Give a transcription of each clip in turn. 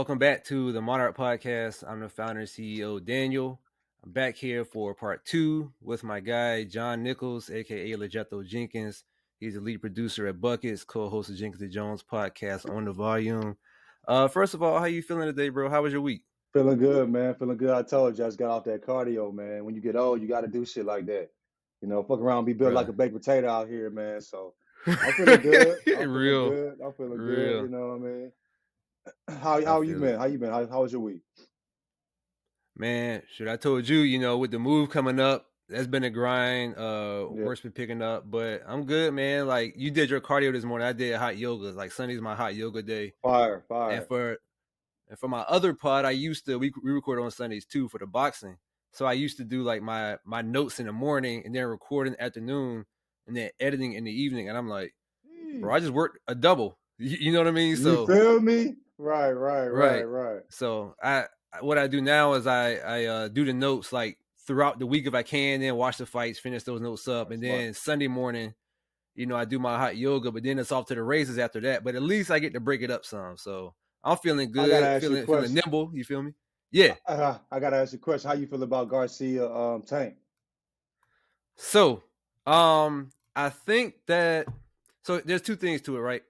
Welcome back to the Monarch Podcast. I'm the founder and CEO, Daniel. I'm back here for part 2 with my guy, John Nichols, aka LaJethro Jenkins. He's the lead producer at Buckets, co-host of Jenkins Jonez podcast on the volume. First of all, how you feeling today, bro? How was your week? Feeling good, man. Feeling good. I told you I just got off that cardio, man. When you get old, you got to do shit like that. Fuck around, be built like Bruh. a baked potato out here, man. So I'm feeling good. I'm feeling Real. good. I'm feeling good. Real. You know what I mean? I How you feel it. been? How you been? How was your week? Man, should I told you, with the move coming up, that's been a grind. Yeah. Work's been picking up, but I'm good, man. Like you did your cardio this morning. I did hot yoga. Like Sunday's my hot yoga day. Fire, And fire. for my other pod, I used to we record on Sundays too for the boxing. So I used to do like my notes in the morning and then record in the afternoon and then editing in the evening. And I'm like, bro, I just worked a double. You know what I mean? You So feel me? Right. right. So what I do now is I do the notes like throughout the week if I can, then watch the fights, finish those notes up, That's and smart. then Sunday morning, I do my hot yoga, but then it's off to the races after that. But at least I get to break it up some. So I'm feeling I gotta good, ask you a feeling question. nimble. You feel me? Yeah. I gotta ask you a question. How you feel about Garcia Tank? So I think that there's two things to it, right?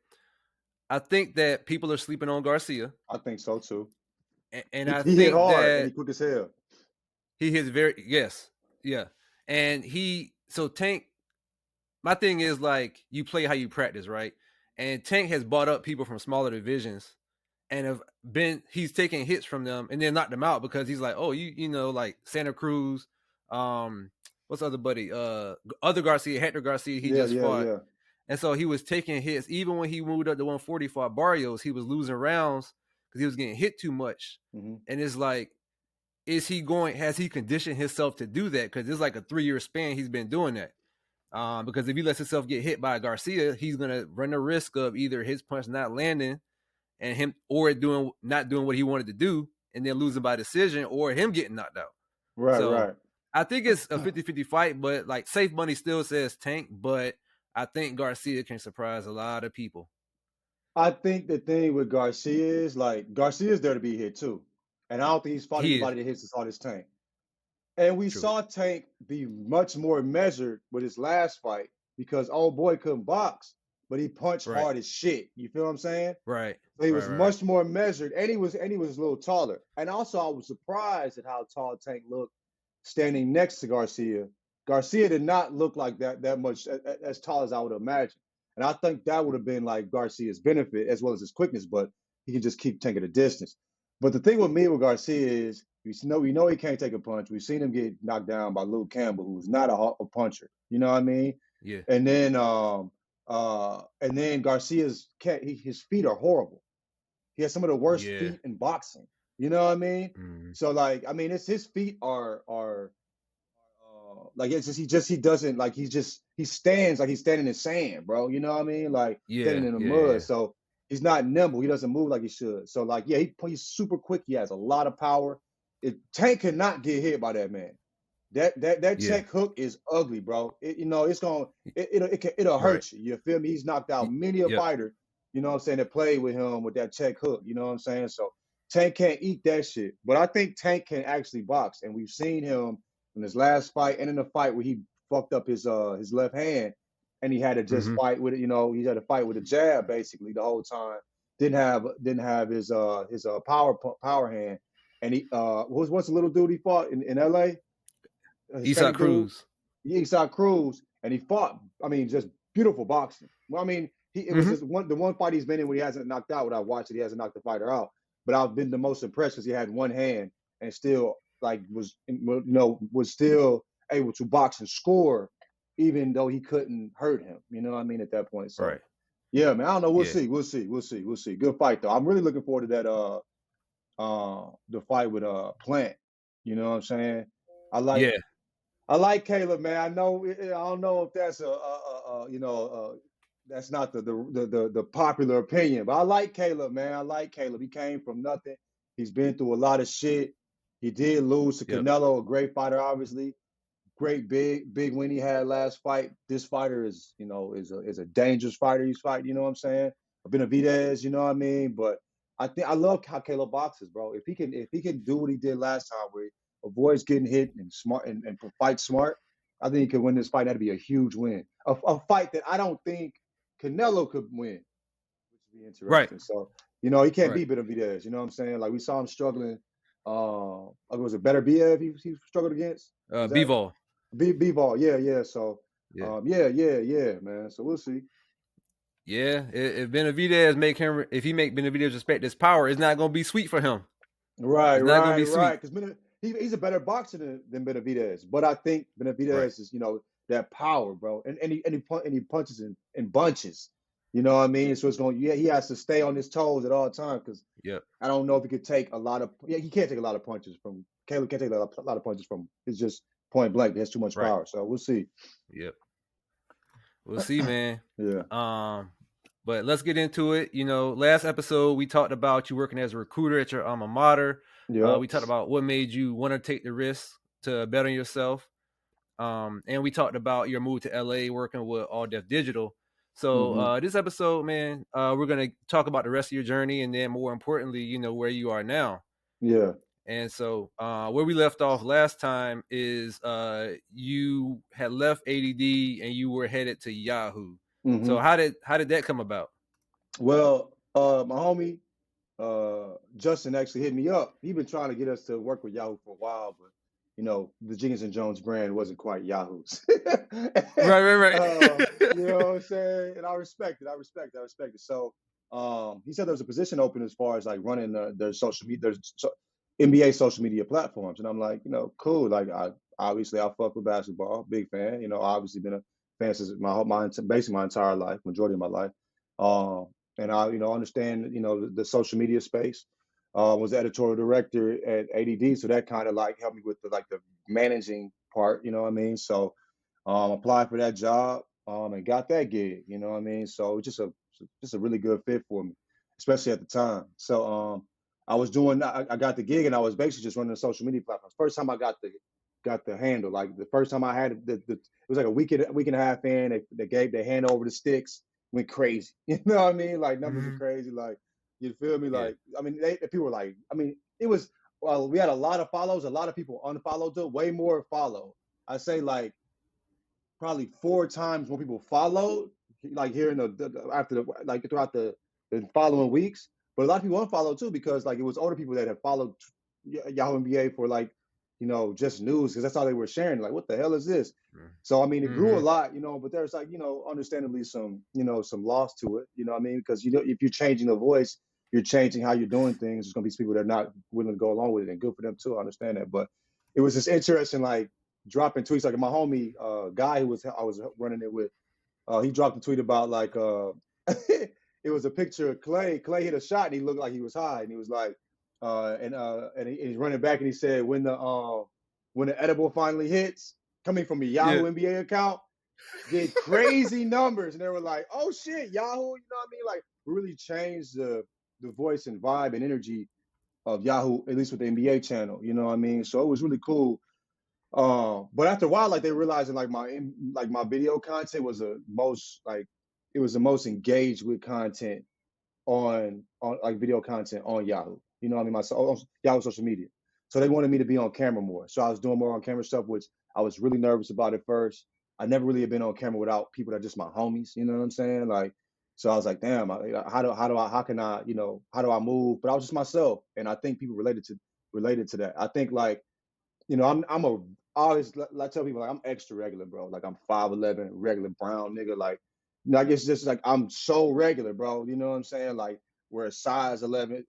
I think that people are sleeping on Garcia. I think so too. And I He hit think hard and he that quick as hell. he hits yeah. And Tank, my thing is like you play how you practice, right? And Tank has bought up people from smaller divisions and he's taking hits from them and then knocked them out because he's like, oh, like Santa Cruz, what's the other buddy? Other Garcia, Hector Garcia, he just fought. Yeah. And so he was taking hits. Even when he moved up to 140 fought Barrios, he was losing rounds because he was getting hit too much. Mm-hmm. And it's like, has he conditioned himself to do that? Because it's like a 3-year span he's been doing that. Because if he lets himself get hit by Garcia, he's gonna run the risk of either his punch not landing and him or not doing what he wanted to do and then losing by decision or him getting knocked out. Right. I think it's a 50-50 fight, but like safe money still says Tank, but I think Garcia can surprise a lot of people. I think the thing with Garcia is like Garcia's there to be hit too. And I don't think he's fought anybody that hits as hard as Tank. And we saw Tank be much more measured with his last fight because old boy couldn't box, but he punched hard as shit. You feel what I'm saying? Right. So he was much more measured, and he was a little taller. And also, I was surprised at how tall Tank looked standing next to Garcia. Garcia did not look like that much as tall as I would imagine. And I think that would have been like Garcia's benefit as well as his quickness, but he can just keep taking a distance. But the thing with me with Garcia is we know he can't take a punch. We've seen him get knocked down by Luke Campbell, who's not a puncher. You know what I mean? Yeah. And then Garcia's his feet are horrible. He has some of the worst feet in boxing. You know what I mean? Mm-hmm. So like, I mean, his feet are like it's just he doesn't like he stands like he's standing in sand, bro. You know what I mean? Like standing in the mud. Yeah. So he's not nimble. He doesn't move like he should. So like, yeah, he's super quick. He has a lot of power. Tank cannot get hit by that man. That check hook is ugly, bro. It'll hurt you. You feel me? He's knocked out many a fighter, you know what I'm saying, that played with him with that check hook. You know what I'm saying? So Tank can't eat that shit. But I think Tank can actually box. And we've seen him in his last fight and in the fight where he fucked up his left hand and he had to just fight with it. He had to fight with a jab basically the whole time. Didn't have his power hand. And he what's the little dude he fought in LA? Isaac Cruz. Isaac Cruz, and he fought. I mean, just beautiful boxing. Well, I mean, it was just the one fight he's been in where he hasn't knocked out. When I watched it, he hasn't knocked the fighter out. But I've been the most impressed because he had one hand and still was still able to box and score, even though he couldn't hurt him. You know what I mean? At that point, so yeah, man. I don't know. We'll see. Good fight though. I'm really looking forward to that. The fight with Plant. You know what I'm saying? I like Caleb, man. I don't know if that's that's not the popular opinion, but I like Caleb, man. I like Caleb. He came from nothing. He's been through a lot of shit. He did lose to Canelo, a great fighter, obviously. Great big win he had last fight. This fighter is a dangerous fighter he's fighting, you know what I'm saying? Benavidez, you know what I mean? But I love how Caleb boxes, bro. If he can do what he did last time, where he avoids getting hit and smart and fight smart, I think he could win this fight. That'd be a huge win. A fight that I don't think Canelo could win, which would be Right. interesting. So, he can't Right. beat Benavidez. You know what I'm saying? Like we saw him struggling. Was it Better Biev he struggled against? Was that Bivol. B-ball? Yeah. So, Yeah. yeah, man. So we'll see. Yeah. If Benavidez if he make Benavidez respect his power, it's not gonna be sweet for him. Right. It's not gonna be sweet. Because he's a better boxer than Benavidez, but I think Right. Benavidez is that power, bro, and he punches in bunches. You know what I mean? So he has to stay on his toes at all times because Yep. I don't know if he could take a lot of he can't take a lot of punches from Caleb can't take a lot of punches from it's just point blank. He has too much Right. power. So we'll see. Yep. We'll see, man. Yeah. But let's get into it. Last episode we talked about you working as a recruiter at your alma mater. Yeah. We talked about what made you want to take the risk to bet on yourself. And we talked about your move to LA working with All Def Digital. So this episode, man, we're gonna talk about the rest of your journey, and then more importantly, where you are now. Yeah. And so where we left off last time is you had left ADD and you were headed to Yahoo. So how did that come about? Well, my homie Justin actually hit me up. He'd been trying to get us to work with Yahoo for a while, but the Jenkins Jonez brand wasn't quite Yahoo's. Right. You know what I'm saying? And I respect it. So he said there was a position open as far as like running their social media, NBA social media platforms, and I'm like, cool. Like I fuck with basketball, big fan. Obviously been a fan since basically my entire life, majority of my life. And I, understand, the social media space. Was the editorial director at ADD, so that kind of like helped me with the managing part. You know what I mean? So, applied for that job, and got that gig. You know what I mean? So it's just a really good fit for me, especially at the time. So, I got the gig, and I was basically just running the social media platforms. First time I got the handle, like the first time I had it was like a week and a half in. They hand over the sticks, went crazy. You know what I mean? Like numbers were crazy. Like you feel me? Like I mean, people were like, I mean, it was. Well, we had a lot of follows. A lot of people unfollowed it. Way more follow. I say like probably 4 times more people followed. Like here in throughout the following weeks. But a lot of people unfollowed too because like it was older people that had followed Yahoo NBA for like just news because that's all they were sharing. Like, what the hell is this? So I mean, it grew a lot, but there's like understandably some loss to it. You know what I mean? Because if you're changing the voice, you're changing how you're doing things. There's gonna be people that are not willing to go along with it, and good for them too. I understand that, but it was just interesting, like dropping tweets. Like my homie guy I was running it with, he dropped a tweet about like it was a picture of Clay. Clay hit a shot and he looked like he was high, and he was like, and he's running back and he said when the edible finally hits, coming from a Yahoo NBA account, did crazy numbers, and they were like, oh shit, Yahoo, you know what I mean? Like really changed the voice and vibe and energy of Yahoo, at least with the NBA channel, you know what I mean? So it was really cool. But after a while, like they realizing like my video content was the most engaged with content on like video content on Yahoo. You know what I mean? On Yahoo social media. So they wanted me to be on camera more. So I was doing more on camera stuff, which I was really nervous about at first. I never really had been on camera without people that are just my homies. You know what I'm saying? Like, so I was like, damn, how do I move? But I was just myself, and I think people related to that. I think like, I always tell people like I'm extra regular, bro. Like I'm 5'11", regular brown nigga. Like it's just like I'm so regular, bro. You know what I'm saying? Like we're a size 11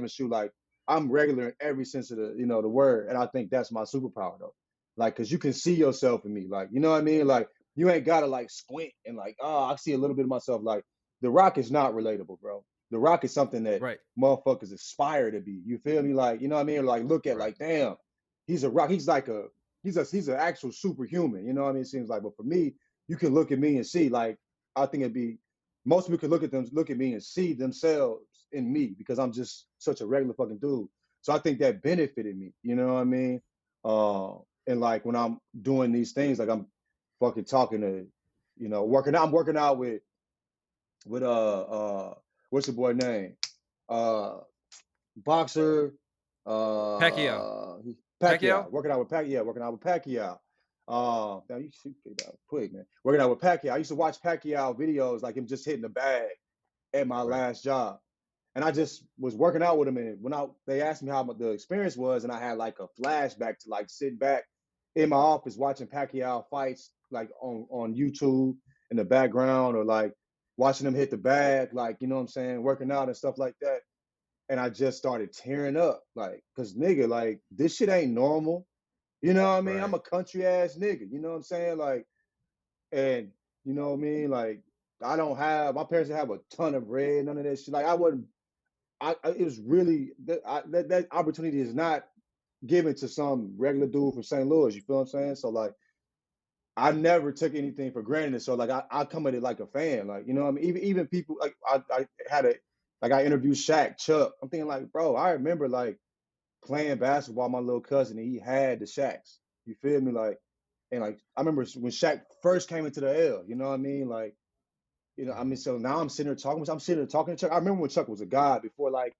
shoe. Like I'm regular in every sense of the word, and I think that's my superpower though. Like, cause you can see yourself in me. Like, you know what I mean? Like you ain't gotta like squint and like, oh, I see a little bit of myself. Like The Rock is not relatable, bro. The Rock is something that motherfuckers aspire to be. You feel me? Like, you know what I mean? Like look at like, damn, he's a rock. He's like he's an actual superhuman. You know what I mean? It seems like, but for me, you can look at me and see like I think it'd be most people could look at me and see themselves in me because I'm just such a regular fucking dude. So I think that benefited me. You know what I mean? And like when I'm doing these things, like I'm fucking talking to, working out. I'm working out with what's the boy name? boxer, Pacquiao. Pacquiao? Pacquiao, working out with Pacquiao, now you shoot it out quick, man. Working out with Pacquiao. I used to watch Pacquiao videos, like him just hitting the bag at my Right. last job. And I just was working out with him, and they asked me how the experience was, and I had like a flashback to like sitting back in my office watching Pacquiao fights, like on YouTube in the background, or like watching him hit the bag, like, you know what I'm saying, working out and stuff like that. And I just started tearing up, like, cause nigga, like, this shit ain't normal. You know what I mean? I'm Right. a country ass nigga. You know what I'm saying? Like, and you know what I mean? Like, my parents didn't have a ton of bread, none of that shit. Like, I wasn't. It was really that opportunity is not given to some regular dude from St. Louis. You feel what I'm saying? So like, I never took anything for granted. So like, I come at it like a fan. Like, you know what I mean? Even people like I had a like I interviewed Shaq, Chuck. I'm thinking like, bro, I remember like playing basketball with my little cousin, and he had the Shaqs. You feel me? Like, and like I remember when Shaq first came into the L. You know what I mean? Like, you know, I mean, so now I'm sitting there talking. I'm sitting there talking to Chuck. I remember when Chuck was a god before, like,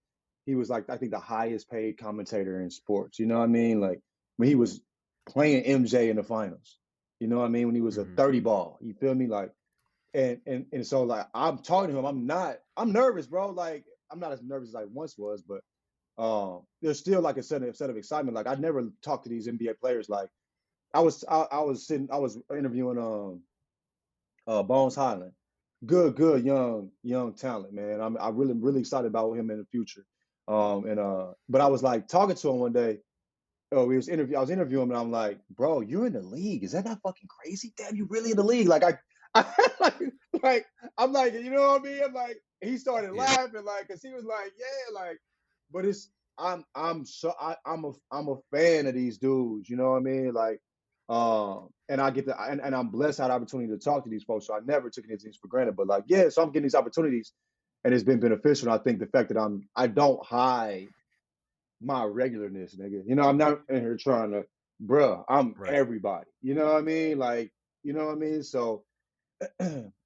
he was like, I think the highest paid commentator in sports. You know what I mean? Like when he was playing MJ in the finals. You know what I mean? When he was a Mm-hmm. 30 ball. You feel me? Like, and so like I'm talking to him. I'm nervous, bro. Like I'm not as nervous as I once was, but there's still like a set of excitement. Like I never talked to these NBA players. Like I was interviewing Bones Highland. Good young talent, man. I'm really excited about him in the future. But I was like talking to him one day. Oh, I was interviewing him, and I'm like, bro, you're in the league. Is that not fucking crazy? Damn, you really in the league? Like I'm like, you know what I mean? I'm like, he started Yeah. laughing, like, cause he was like, yeah, like, but I'm a fan of these dudes. You know what I mean? Like, and I get and I'm blessed to have the opportunity to talk to these folks. So I never took any of these for granted. But like, yeah, so I'm getting these opportunities, and it's been beneficial. And I think the fact that I don't hide my regularness, nigga. You know, I'm not in here trying to, bruh, I'm Right. everybody. You know what I mean? Like, you know what I mean? So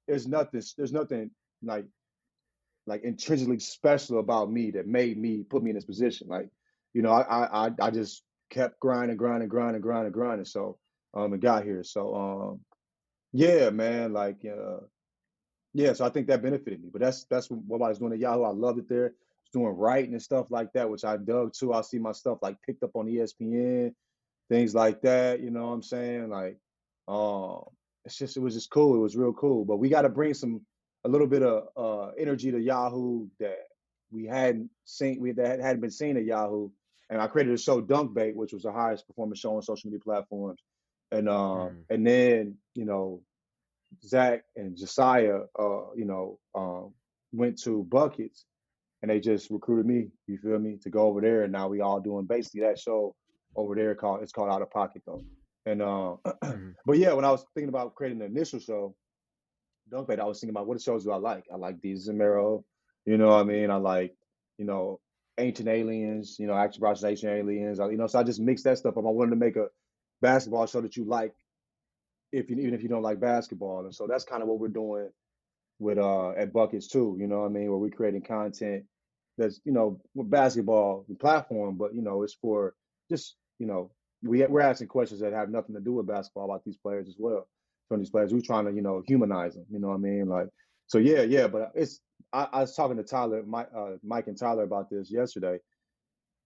there's nothing like intrinsically special about me that made me put me in this position. Like, you know, I just kept grinding. So and got here. So yeah, man, like yeah, so I think that benefited me. But that's what I was doing at Yahoo. I loved it there. I was doing writing and stuff like that, which I dug too. I see my stuff like picked up on ESPN, things like that. You know what I'm saying? Like, um, it was just cool. It was real cool. But we got to bring a little bit of energy to Yahoo that we hadn't seen, that hadn't been seen at Yahoo. And I created a show, Dunk Bait, which was the highest performing show on social media platforms. Mm-hmm. And then, you know, Zach and Josiah, went to Buckets, and they just recruited me. You feel me, to go over there, and now we all doing basically that show over there. It's called Out of Pocket though. And Mm-hmm. but yeah, when I was thinking about creating the initial show, Dunkbait, I was thinking about what shows do I like. I like Deez and Mero. You know what I mean? I like, you know, Ancient Aliens. You know, Action Bros Ancient Aliens. So I just mixed that stuff up. I wanted to make a basketball show that you like, even if you don't like basketball. And so that's kind of what we're doing with at Buckets too, you know what I mean, where we're creating content that's, you know, with basketball platform, but you know, it's for just, you know, we're asking questions that have nothing to do with basketball about these players as well. From these players, we're trying to, you know, humanize them, you know what I mean? Like, so yeah, but I was talking to Mike and Tyler about this yesterday.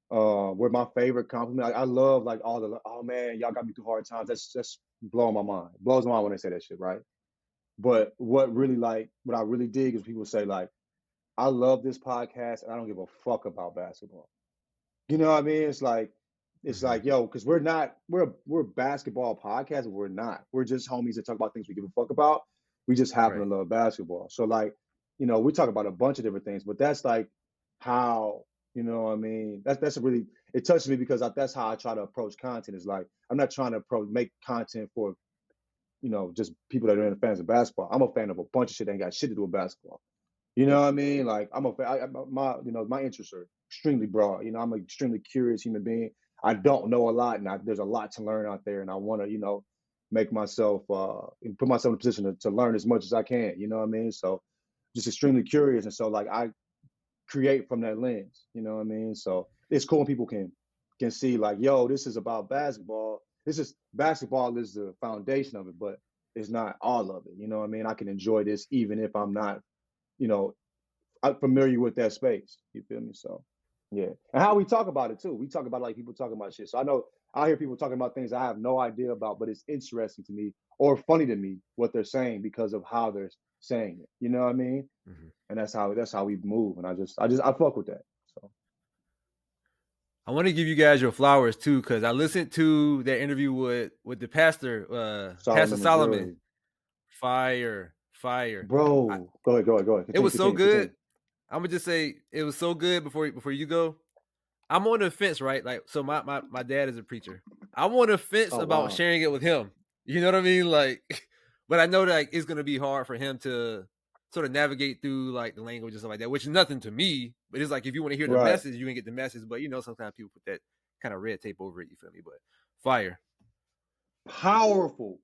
Where my favorite compliment, I love like all the, oh man, y'all got me through hard times. That's just blowing my mind. Blows my mind when they say that shit, right? But what I really dig is people say like, I love this podcast and I don't give a fuck about basketball. You know what I mean? It's Mm-hmm. like, yo, because we're a basketball podcast, but we're not. We're just homies that talk about things we give a fuck about. We just happen Right. to love basketball. So like, you know, we talk about a bunch of different things, but that's like how, you know what I mean? That's a really, it touches me because that's how I try to approach content. Is like, I'm not trying to make content for, you know, just people that are in the fans of basketball. I'm a fan of a bunch of shit that ain't got shit to do with basketball. You know what I mean? Like I'm a fan. My interests are extremely broad. You know, I'm an extremely curious human being. I don't know a lot, and there's a lot to learn out there, and I want to, you know, make myself put myself in a position to learn as much as I can. You know what I mean? So just extremely curious, and so like create from that lens. You know what I mean? So it's cool when people can see like, yo, this is about basketball. Basketball is the foundation of it, but it's not all of it. You know what I mean? I can enjoy this even if I'm not, you know, I'm familiar with that space. You feel me? So yeah. And how we talk about it too. We talk about like people talking about shit. So I hear people talking about things I have no idea about, but it's interesting to me or funny to me what they're saying because of how they're saying it. You know what I mean? Mm-hmm. And that's how we move. And I fuck with that. So I want to give you guys your flowers too, because I listened to that interview with the Pastor Solomon, Solomon. Missouri. Fire. I, Bro, go ahead. it was so Continue. good. I'm gonna just say it was so good before you go. I'm on the fence, right? Like, so my dad is a preacher. I'm on the fence Oh about wow. sharing it with him. You know what I mean? Like, but I know that like, it's gonna be hard for him to sort of navigate through like the language and stuff like that, which is nothing to me. But it's like if you want to hear the Right. message, you can get the message. But you know, sometimes people put that kind of red tape over it. You feel me? But fire. Powerful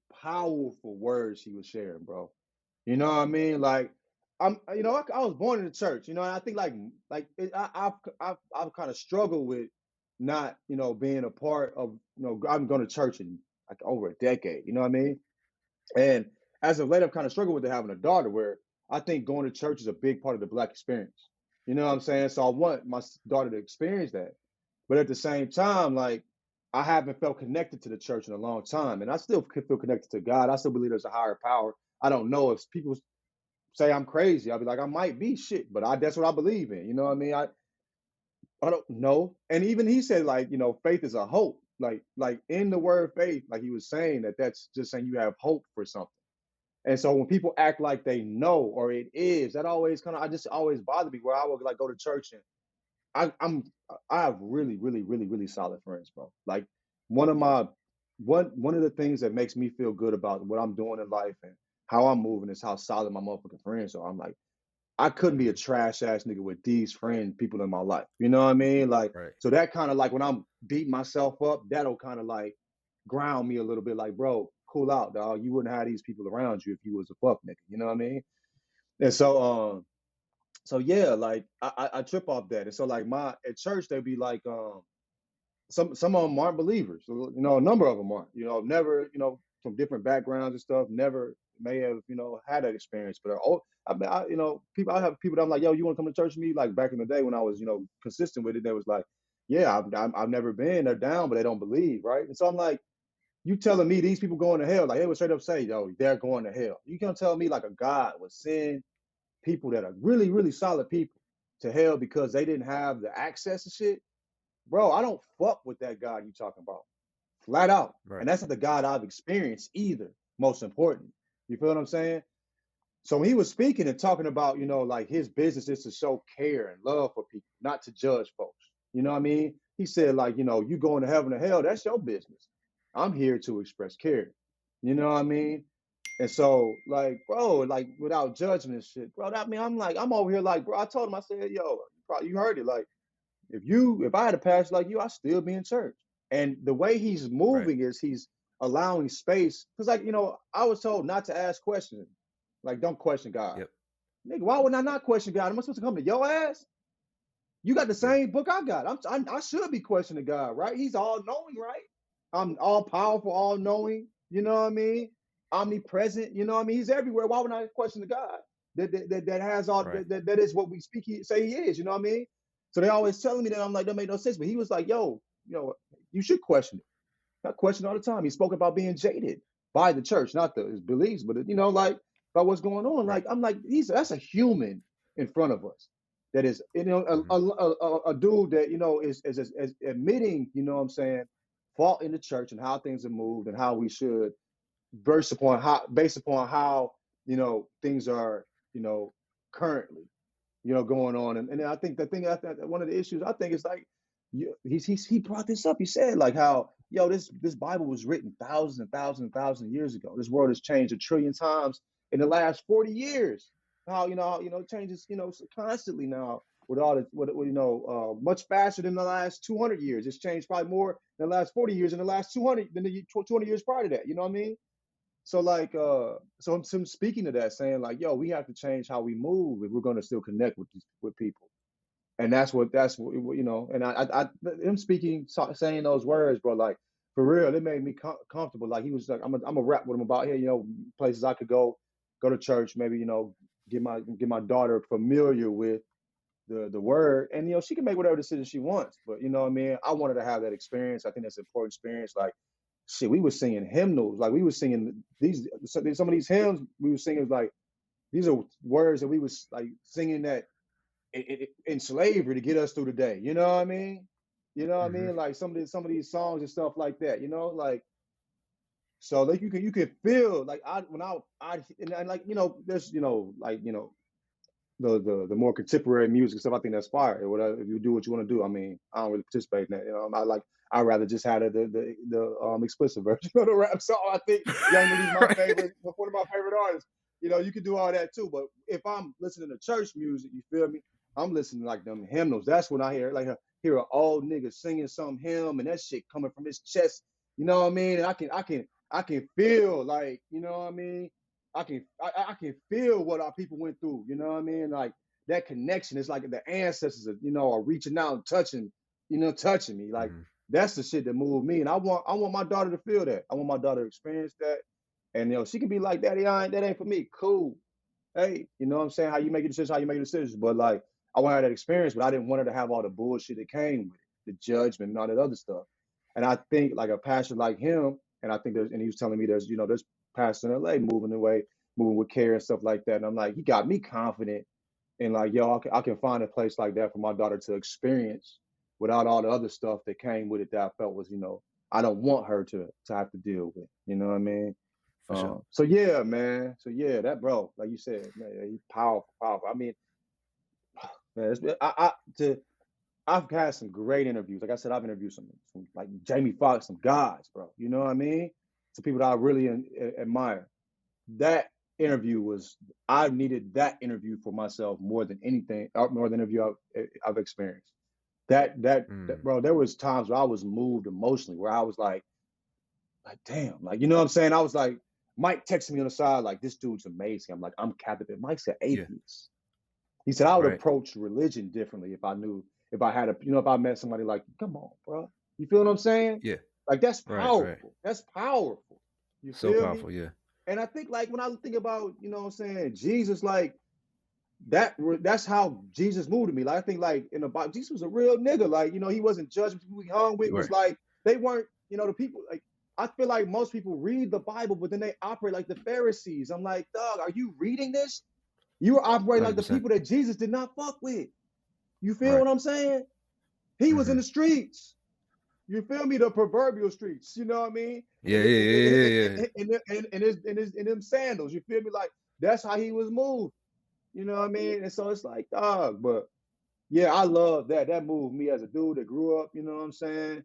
words he was sharing, bro. You know what I mean? Like, I was born in the church. And I think I've kind of struggled with not, being a part of, I'm going to church in like over a decade. You know what I mean? And as of late, I've kind of struggled with it having a daughter, where I think going to church is a big part of the Black experience. You know what I'm saying? So I want my daughter to experience that. But at the same time, like, I haven't felt connected to the church in a long time, and I still feel connected to God. I still believe there's a higher power. I don't know if people say I'm crazy. I'll be like, I might be shit, but that's what I believe in. You know what I mean? I don't know. And even he said, like, faith is a hope. Like in the word faith, like he was saying that's just saying you have hope for something. And so when people act like they know or it is, that always I just always bothered me, where I would like go to church and I have really, really, really, really solid friends, bro. Like one of my one of the things that makes me feel good about what I'm doing in life and how I'm moving is how solid my motherfucking friends are. I'm like, I couldn't be a Mm-hmm. trash ass nigga with these people in my life. You know what I mean? Like, Right. so that kind of like when I'm beating myself up, that'll kind of like ground me a little bit. Like, bro, cool out, dog. You wouldn't have these people around you if you was a fuck nigga. You know what I mean? And so yeah, like I trip off that. And so like at church they'd be like, some of them aren't believers. A number of them aren't. Never, from different backgrounds and stuff. Never may have, had that experience. But I have people that I'm like, yo, you want to come to church with me? Like back in the day when I was, consistent with it, they was like, yeah, I've never been. They're down, but they don't believe, right? And so I'm like, you telling me these people going to hell? Like they would straight up say, yo, they're going to hell. You can't tell me like a God would send people that are really, really solid people to hell because they didn't have the access to shit. Bro, I don't fuck with that God you talking about. Flat out. Right. And that's not the God I've experienced either, most important. You feel what I'm saying? So when he was speaking and talking about, like his business is to show care and love for people, not to judge folks. You know what I mean? He said, like, you going to heaven or hell, that's your business. I'm here to express care. You know what I mean? And so, like, bro, like without judgment and shit, bro. I'm over here, like, bro. I told him, I said, yo, you heard it. Like, if I had a pastor like you, I'd still be in church. And the way he's Right. moving is he's allowing space. Because, like, I was told not to ask questions. Like, don't question God. Yep. Nigga, why would I not question God? Am I supposed to come to your ass? You got the Yeah. same book I got. I should be questioning God, right? He's all knowing, right? I'm all powerful, all knowing. You know what I mean? Omnipresent. You know what I mean? He's everywhere. Why would I question the God that has all Right. that is what we say he is? You know what I mean? So they always telling me that. I'm like, that made no sense. But he was like, yo, you should question it. Not question all the time. He spoke about being jaded by the church, not his beliefs, but like about what's going on. Right. Like I'm like, that's a human in front of us. That is, Mm-hmm. a dude that is admitting, what I'm saying, fault in the church and how things have moved and how we should based upon how things are currently going on. And I think one of the issues I think is like he brought this up. He said like how this Bible was written thousands and thousands and thousands of years ago. This world has changed a trillion times in the last 40 years. How it changes constantly now with all the much faster than the last 200 years. It's changed probably more in the last 40 years in the last 200 than the 200 years prior to that. You know what I mean? So like, so I'm speaking to that, saying like, yo, we have to change how we move if we're going to still connect with people. And that's what you know. And him speaking, saying those words, bro, like for real, it made me comfortable. Like he was like, I'm a rap with him about here, you know, places I could go to church, maybe, you know, get my daughter familiar with the word, and you know, she can make whatever decision she wants. But you know what I mean? I wanted to have that experience. I think that's an important experience. Like shit, we were singing hymnals, like we were singing some of these hymns we were singing, like these are words that we was like singing that in slavery to get us through the day. You know what I mean? You know what I Mm-hmm. mean? Like some of these songs and stuff like that. You know, like so like you can feel like and like you know there's you know like you know the more contemporary music stuff. I think that's fire. Or whatever, if you do what you want to do. I mean, I don't really participate in that. You know, I'd rather just have the explicit version of the rap song. I think Young Nitty's my Right. favorite, one of my favorite artists. You know, you can do all that too. But if I'm listening to church music, you feel me? I'm listening to like them hymnals. That's when I hear an old nigga singing some hymn and that shit coming from his chest. You know what I mean? And I can feel like, you know what I mean? I can feel what our people went through. You know what I mean? Like that connection is like the ancestors, are reaching out and touching me. Like Mm-hmm. that's the shit that moved me, and I want my daughter to feel that. I want my daughter to experience that, and she can be like, "Daddy, that ain't for me." Cool. Hey, you know what I'm saying? How you make a decision, how you make a decision. But like, I want her that experience, but I didn't want her to have all the bullshit that came with it, the judgment and all that other stuff. And I think like a pastor like him, and I think and he was telling me there's pastor in LA moving away, moving with care and stuff like that. And I'm like, he got me confident and like, yo, I can find a place like that for my daughter to experience without all the other stuff that came with it that I felt was, I don't want her to have to deal with. You know what I mean? For sure. So yeah, man. So yeah, that bro, like you said, man, he's powerful, powerful. I mean, man, I've had some great interviews. Like I said, I've interviewed some like Jamie Foxx, some guys, bro. You know what I mean? Some people that I really admire. That interview I needed that interview for myself more than anything, more than interview I've experienced. That Mm. bro, there was times where I was moved emotionally, where I was like damn, like you know what I'm saying? I was like, Mike texted me on the side, like this dude's amazing. I'm like, I'm captivated. Mike's an Yeah. atheist. He said I would Right. approach religion differently if I had if I met somebody like, come on, bro. You feel what I'm saying? Yeah. Like that's Right. Right. powerful. That's powerful. You So feel me? powerful. Yeah. And I think like when I think about, what I'm saying, Jesus, like that's how Jesus moved to me. Like I think like in the Bible, Jesus was a real nigga. Like, he wasn't judging people he hung with, was Right. like they weren't, the people like I feel like most people read the Bible, but then they operate like the Pharisees. I'm like, dog, are you reading this? You are operating like the 100%. people that Jesus did not fuck with. You feel Right. what I'm saying? He was in Mm-hmm. the streets. You feel me? The proverbial streets. You know what I mean? Yeah. Yeah. Yeah. Yeah. Yeah. In them sandals. You feel me? Like that's how he was moved. You know what I mean? And so it's like, dog, but yeah, I love that. That moved me as a dude that grew up, you know what I'm saying,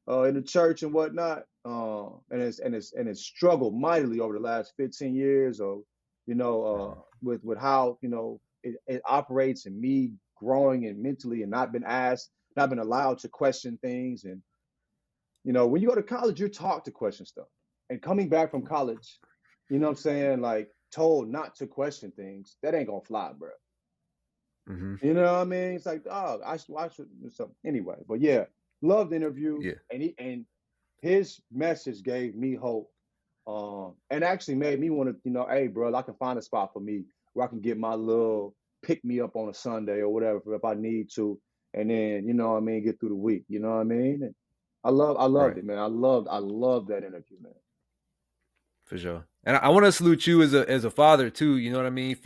in the church and whatnot. And it's struggled mightily over the last 15 years, or Mm-hmm. with how it operates, and me growing and mentally, and not been allowed to question things. And when you go to college, you're taught to question stuff. And coming back from college, you know what I'm saying, like told not to question things, that ain't gonna fly, bro. Mm-hmm. You know what I mean? It's like, oh, I should so anyway. But yeah, loved the interview, Yeah. and his message gave me hope. And actually made me want to, hey, bro, I can find a spot for me where I can get my little pick me up on a Sunday or whatever if I need to, and then what I mean, get through the week. You know what I mean? And I loved Right. it, man. I loved that interview, man. For sure. And I want to salute you as a father too. You know what I mean?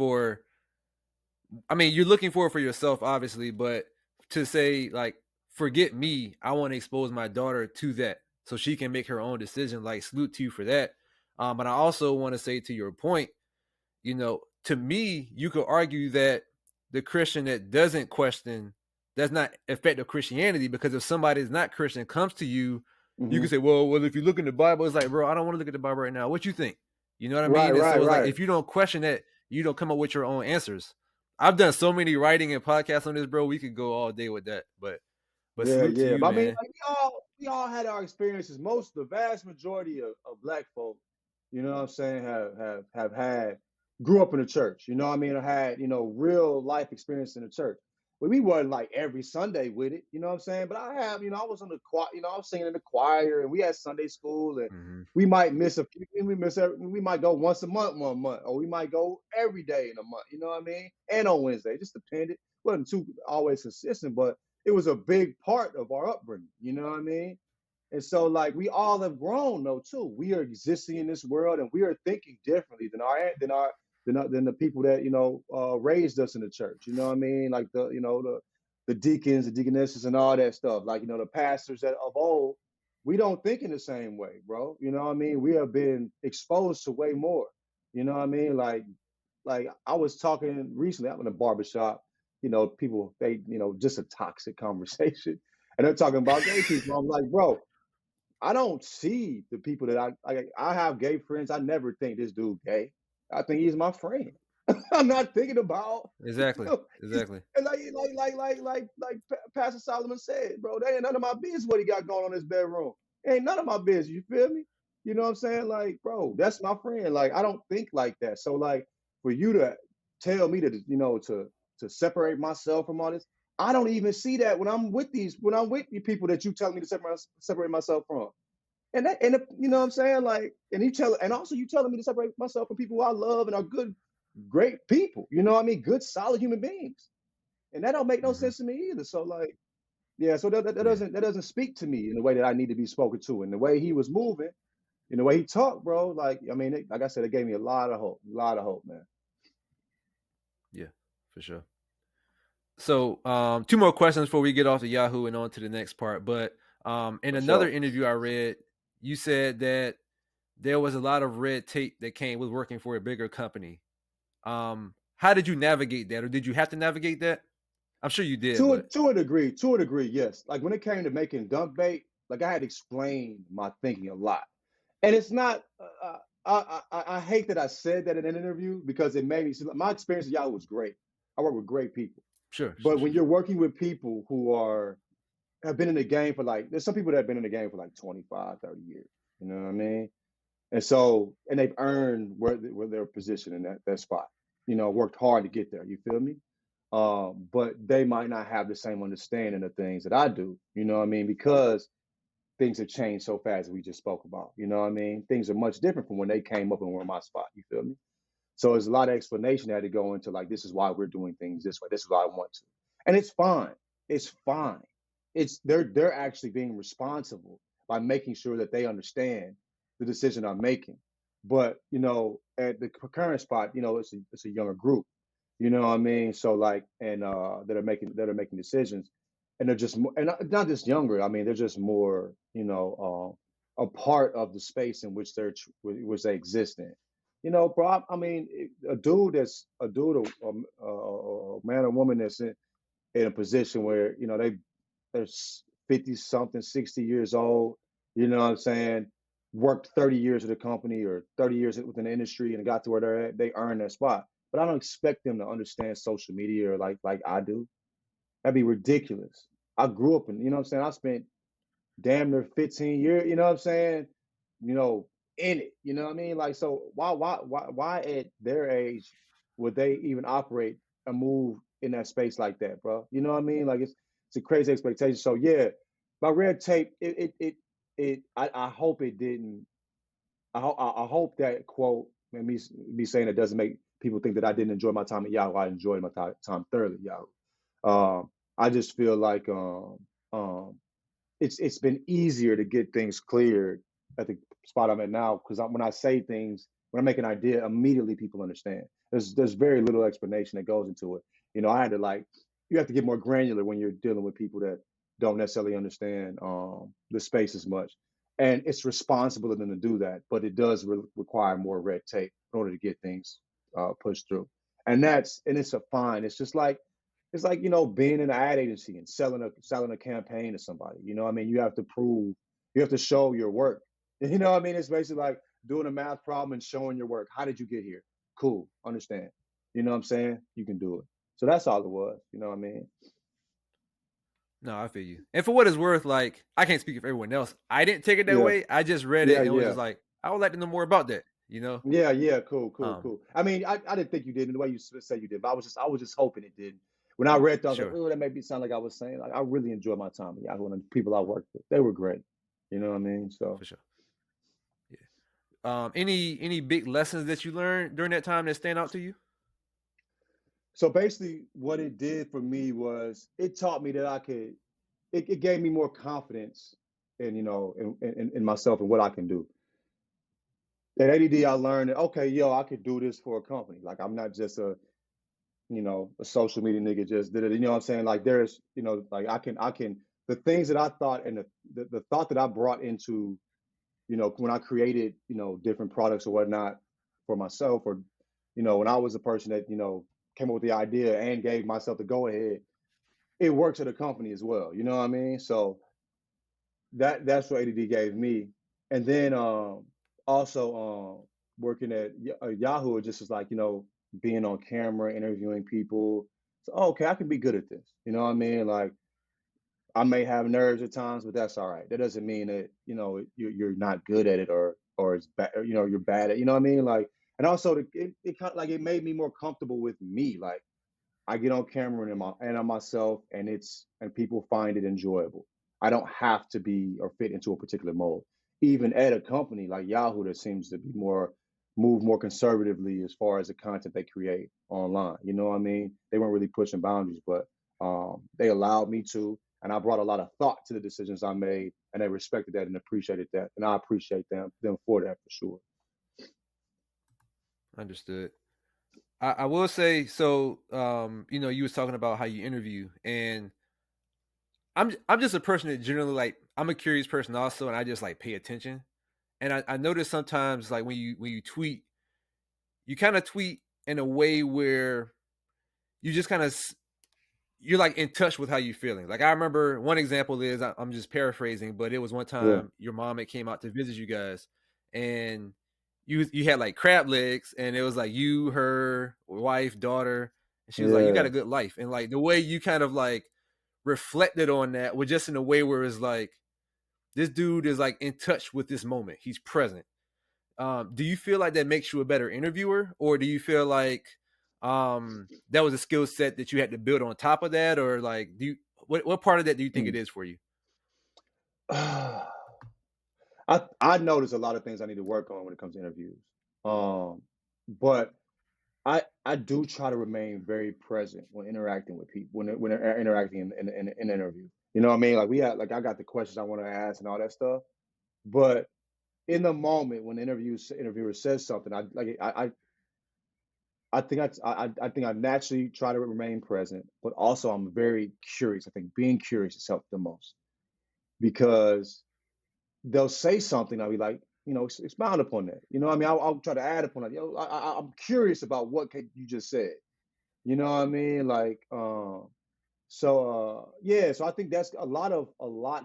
You're looking for it for yourself, obviously, but to say like, forget me, I want to expose my daughter to that so she can make her own decision. Like, salute to you for that. But I also want to say to your point, to me, you could argue that the Christian that doesn't question does not effective Christianity, because if somebody is not Christian comes to you, you can Hmm. say, well, if you look in the Bible, it's like, bro, I don't want to look at the Bible right now. What you think? You know what I Right, mean? And right, so it's like, right. if you don't question that, you don't come up with your own answers. I've done so many writing and podcasts on this, bro. We could go all day with that, but Yeah, salute to yeah. you, But I mean, man. like we all had our experiences. The vast majority of black folk, you know what I'm saying, have had grew up in the church, you know what I mean, or had, real life experience in the church. we weren't like every Sunday with it, you know what I'm saying? But I have, I was in the choir, I was singing in the choir, and we had Sunday school, and Mm-hmm. we might miss a few, we might go once a month, 1 month, or we might go every day in a month, you know what I mean? And on Wednesday, just depended. Wasn't too always consistent, but it was a big part of our upbringing, you know what I mean? And so, like, we all have grown though too. We are existing in this world, and we are thinking differently than the people that raised us in the church. You know what I mean? Like the deacons, the deaconesses, and all that stuff. Like the pastors that of old. We don't think in the same way, bro. You know what I mean? We have been exposed to way more. You know what I mean? Like I was talking recently. I'm in a barbershop. People just a toxic conversation, and they're talking about gay people. I'm like, bro, I don't see the people that I have gay friends. I never think this dude gay. I think he's my friend. I'm not thinking about, Exactly. he's, Exactly. and Pastor Solomon said, bro, that ain't none of my business what he got going on in his bedroom. It ain't none of my business. You feel me? You know what I'm saying? Like, bro, that's my friend. Like, I don't think like that. So, like, for you to tell me to separate myself from all this, I don't even see that when I'm with you people that you tell me to separate myself from. You know what I'm saying? Like, and also you telling me to separate myself from people who I love and are good, great people. You know what I mean? Good, solid human beings. And that don't make no Mm-hmm. sense to me either. So like, yeah, so Yeah. that doesn't speak to me in the way that I need to be spoken to. And the way he was moving, in the way he talked, bro, like, I mean, like I said, it gave me a lot of hope, man. Yeah. For sure. So, two more questions before we get off the Yahoo and on to the next part. But in For another sure. interview I read, you said that there was a lot of red tape that came with working for a bigger company. How did you navigate that, or did you have to navigate that? I'm sure you did, but To a degree, yes. Like when it came to making dunk bait, like I had explained my thinking a lot. And it's not. I hate that I said that in an interview because it made me. My experience at Yahoo was great. I work with great people, sure, sure, but when sure, you're sure. working with people who have been in the game for like, there's some people that have been in the game for like 25, 30 years. You know what I mean? And they've earned where their position in that spot. Worked hard to get there. You feel me? But they might not have the same understanding of things that I do. You know what I mean? Because things have changed so fast as we just spoke about. You know what I mean? Things are much different from when they came up and were in my spot. You feel me? So there's a lot of explanation that had to go into like, this is why we're doing things this way. This is why I want to. And it's fine. It's fine. They're actually being responsible by making sure that they understand the decision I'm making. But at the current spot, it's a younger group. You know what I mean? So like, and that are making decisions, and they're just and not just younger. I mean, they're just more, a part of the space in which which they exist in. Bro. I mean, a dude, a man or woman that's in a position where they're 50 something, 60 years old. You know what I'm saying? Worked 30 years at a company or 30 years within the industry and got to where they're at. They earn their spot. But I don't expect them to understand social media or like I do. That'd be ridiculous. I grew up in, what I'm saying? I spent damn near 15 years, you know what I'm saying? You know, in it, you know what I mean? Like, so why at their age would they even operate and move in that space like that, bro? You know what I mean? Like, it's a crazy expectation. So yeah, my red tape, I hope it didn't. I hope that quote and me saying it doesn't make people think that I didn't enjoy my time at Yahoo. I enjoyed my time thoroughly at Yahoo. I just feel like um, it's been easier to get things cleared at the spot I'm at now because when I say things, when I make an idea, immediately people understand. There's very little explanation that goes into it. I had to you have to get more granular when you're dealing with people that don't necessarily understand the space as much. And it's responsible of them to do that, but it does require more red tape in order to get things pushed through. And it's a fine. It's like being in an ad agency and selling a campaign to somebody. I mean, you have to prove, you have to show your work. You know what I mean? It's basically like doing a math problem and showing your work. How did you get here? Cool, understand. You know what I'm saying? You can do it. So that's all it was. You know what I mean? no, I feel you. And for what it's worth, like I can't speak for everyone else. I didn't take it that Yeah, way. I just read it yeah, and was yeah. just like, I would like to know more about that. You know? Yeah, yeah, cool, cool, Um, cool. I mean, I didn't think you did in the way you said you did, but I was just hoping it did. when I read that, I was like, Sure. oh, that made me sound like I was saying. Like I really enjoyed my time at Yahoo and the people I worked with. They were great. You know what I mean? So For sure. Yeah. Any big lessons that you learned during that time that stand out to you? so basically what it did for me was it taught me that I could it gave me more confidence in in myself and what I can do. At ADD, I learned that okay, yo, I could do this for a company. Like I'm not just a social media nigga just did it. You know what I'm saying? Like there's, like I can the things that I thought and the thought that I brought into, when I created, different products or whatnot for myself or, when I was the person that, came up with the idea and gave myself the go ahead, it works at a company as well. You know what I mean? So that's what ADD gave me. And then also working at Yahoo, it just was like, being on camera, interviewing people. So, okay, I can be good at this. You know what I mean? Like, I may have nerves at times, but that's all right. That doesn't mean that, you're not good at it or it's bad, you're bad at, you know what I mean? Like, and also it kind of like it made me more comfortable with me. Like, I get on camera and I'm myself, and people find it enjoyable. I don't have to be or fit into a particular mold. Even at a company like Yahoo, that seems to be move more conservatively as far as the content they create online. You know what I mean? They weren't really pushing boundaries, but they allowed me to, and I brought a lot of thought to the decisions I made, and they respected that and appreciated that, and I appreciate them for that for sure. Understood. I will say so. You was talking about how you interview, and I'm just a person that generally like I'm a curious person also, and I just like pay attention. And I notice sometimes like when you tweet, you kind of tweet in a way where you just kind of you're like in touch with how you're feeling. Like I remember one example is I'm just paraphrasing, but it was one Yeah, time your mom had came out to visit you guys, and you had like crab legs, and it was like you, her, wife, daughter, and she was like, "You got yeah. a good life," and like the way you kind of like reflected on that was just in a way where it's like this dude is like in touch with this moment. He's present. Do you feel like that makes you a better interviewer, or do you feel like that was a skill set that you had to build on top of that, or like what part of that do you think Hmm. it is for you? I notice a lot of things I need to work on when it comes to interviews. But I do try to remain very present when interacting with people when they're interacting in an interview. You know what I mean? Like we had like I got the questions I want to ask and all that stuff. But in the moment when the interviewer says something, I think I naturally try to remain present, but also I'm very curious. I think being curious has helped the most because they'll say something. I'll be like, expound upon that. You know what I mean? I'll try to add upon that. I'm curious about what you just said. You know what I mean? Like, yeah. So I think that's a lot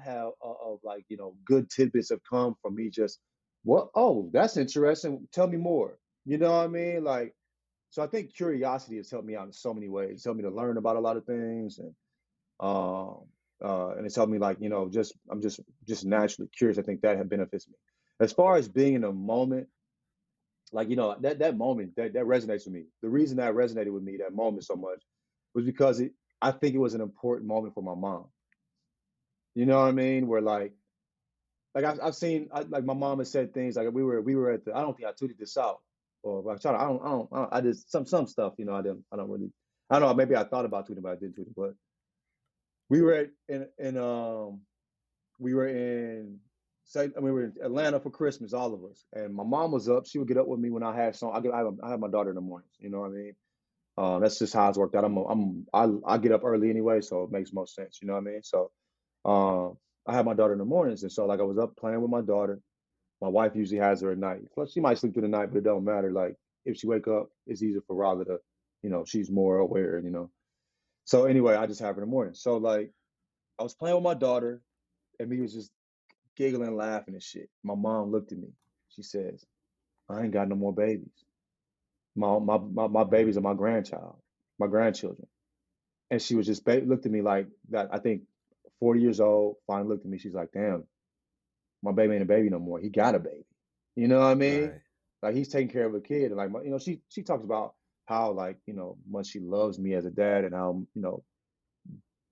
have of like good tidbits have come from me. Just what? Oh, that's interesting. Tell me more. You know what I mean? Like, so I think curiosity has helped me out in so many ways. It's helped me to learn about a lot of things, um, and it's helped me like just I'm just naturally curious. I think that benefits me. As far as being in a moment, like that moment that resonates with me. The reason that resonated with me that moment so much was because I think it was an important moment for my mom. You know what I mean? Where like I've seen like my mom has said things like we were at the I don't think I tweeted this out or I try to I just some stuff I don't really I don't know maybe I thought about tweeting but I didn't tweet it but we were we were in say we were in Atlanta for Christmas, all of us, and my mom was up. She would get up with me when I had some. I have my daughter in the mornings. You know what I mean? That's just how it's worked out. I get up early anyway, so it makes most sense. You know what I mean? So I have my daughter in the mornings, and so like I was up playing with my daughter. My wife usually has her at night. Plus, she might sleep through the night, but it don't matter. Like if she wake up, it's easier for Raleigh to, she's more aware. So anyway, I just have her in the morning. So like I was playing with my daughter, and me was just giggling, laughing and shit. My mom looked at me. She says, I ain't got no more babies. My babies are my grandchildren. And she was just looked at me like that. I think 40 years old, finally looked at me. She's like, damn, my baby ain't a baby no more. He got a baby. You know what I mean? Right. Like he's taking care of a kid. And like, she talks about how like, much she loves me as a dad and how,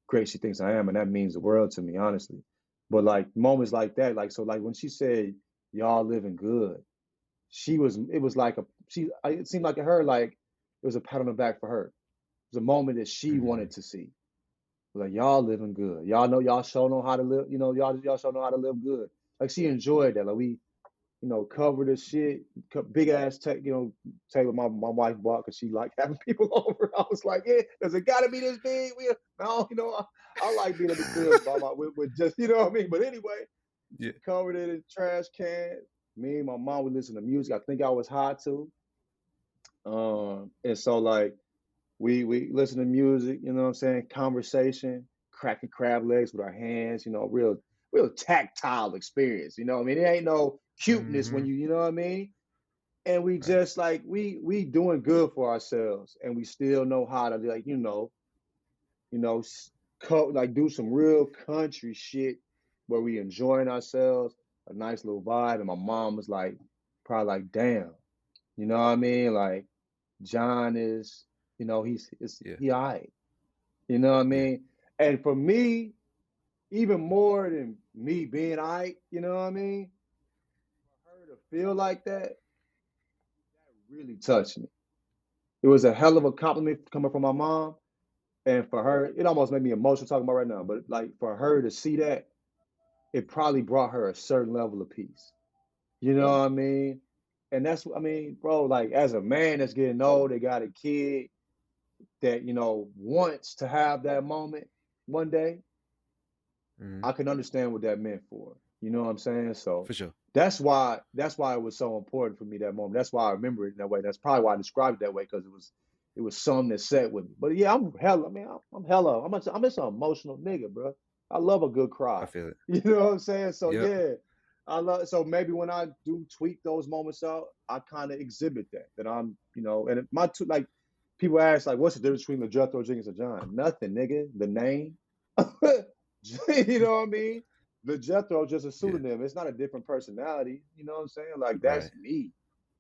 great she thinks I am, and that means the world to me, honestly. But like moments like that, like so, like when she said, "Y'all living good," it was like it seemed like to her like it was a pat on the back for her. It was a moment that she Mm-hmm. wanted to see. Like y'all living good. Y'all know y'all sure know how to live. Y'all sure know how to live good. Like she enjoyed that. Like we cover the shit, big ass table my wife bought because she liked having people over. I was like, yeah, does it gotta be this big? No, I like being able to crib by with just, what I mean. But anyway, Yeah. covered it in trash can. Me and my mom would listen to music. I think I was high too. And so like we listen to music, you know what I'm saying? Conversation, cracking crab legs with our hands, real tactile experience. You know what I mean? It ain't no cuteness Mm-hmm. when you know what I mean? And we Right. just like we doing good for ourselves and we still know how to like, you know, like do some real country shit where we enjoying ourselves, a nice little vibe. And my mom was like, probably like, damn, you know what I mean? Like John is, Yeah. he all right. You know what I Yeah. mean? And for me, even more than me being all right, you know what I mean? For her to feel like that really touched me. It was a hell of a compliment coming from my mom. And for her, it almost made me emotional talking about right now. But like for her to see that, it probably brought her a certain level of peace. You know what I mean? And that's what I mean, bro. Like as a man that's getting old, they got a kid that, wants to have that moment one day. Mm-hmm. I can understand what that meant for her. You know what I'm saying? So For sure. that's why it was so important for me that moment. That's why I remember it in that way. That's probably why I described it that way because it was something that set with me. But yeah, I'm just an emotional nigga, bro. I love a good I cry. feel it. You know what I'm saying? So Yep. yeah, so maybe when I do tweak those moments out, I kind of exhibit that I'm, and my two like people ask like, what's the difference between LaJethro, Jenkins, and John? Nothing, nigga. The name. You know what I mean? The Jethro just a Yeah. pseudonym. It's not a different personality. You know what I'm saying? Like that's Right. me.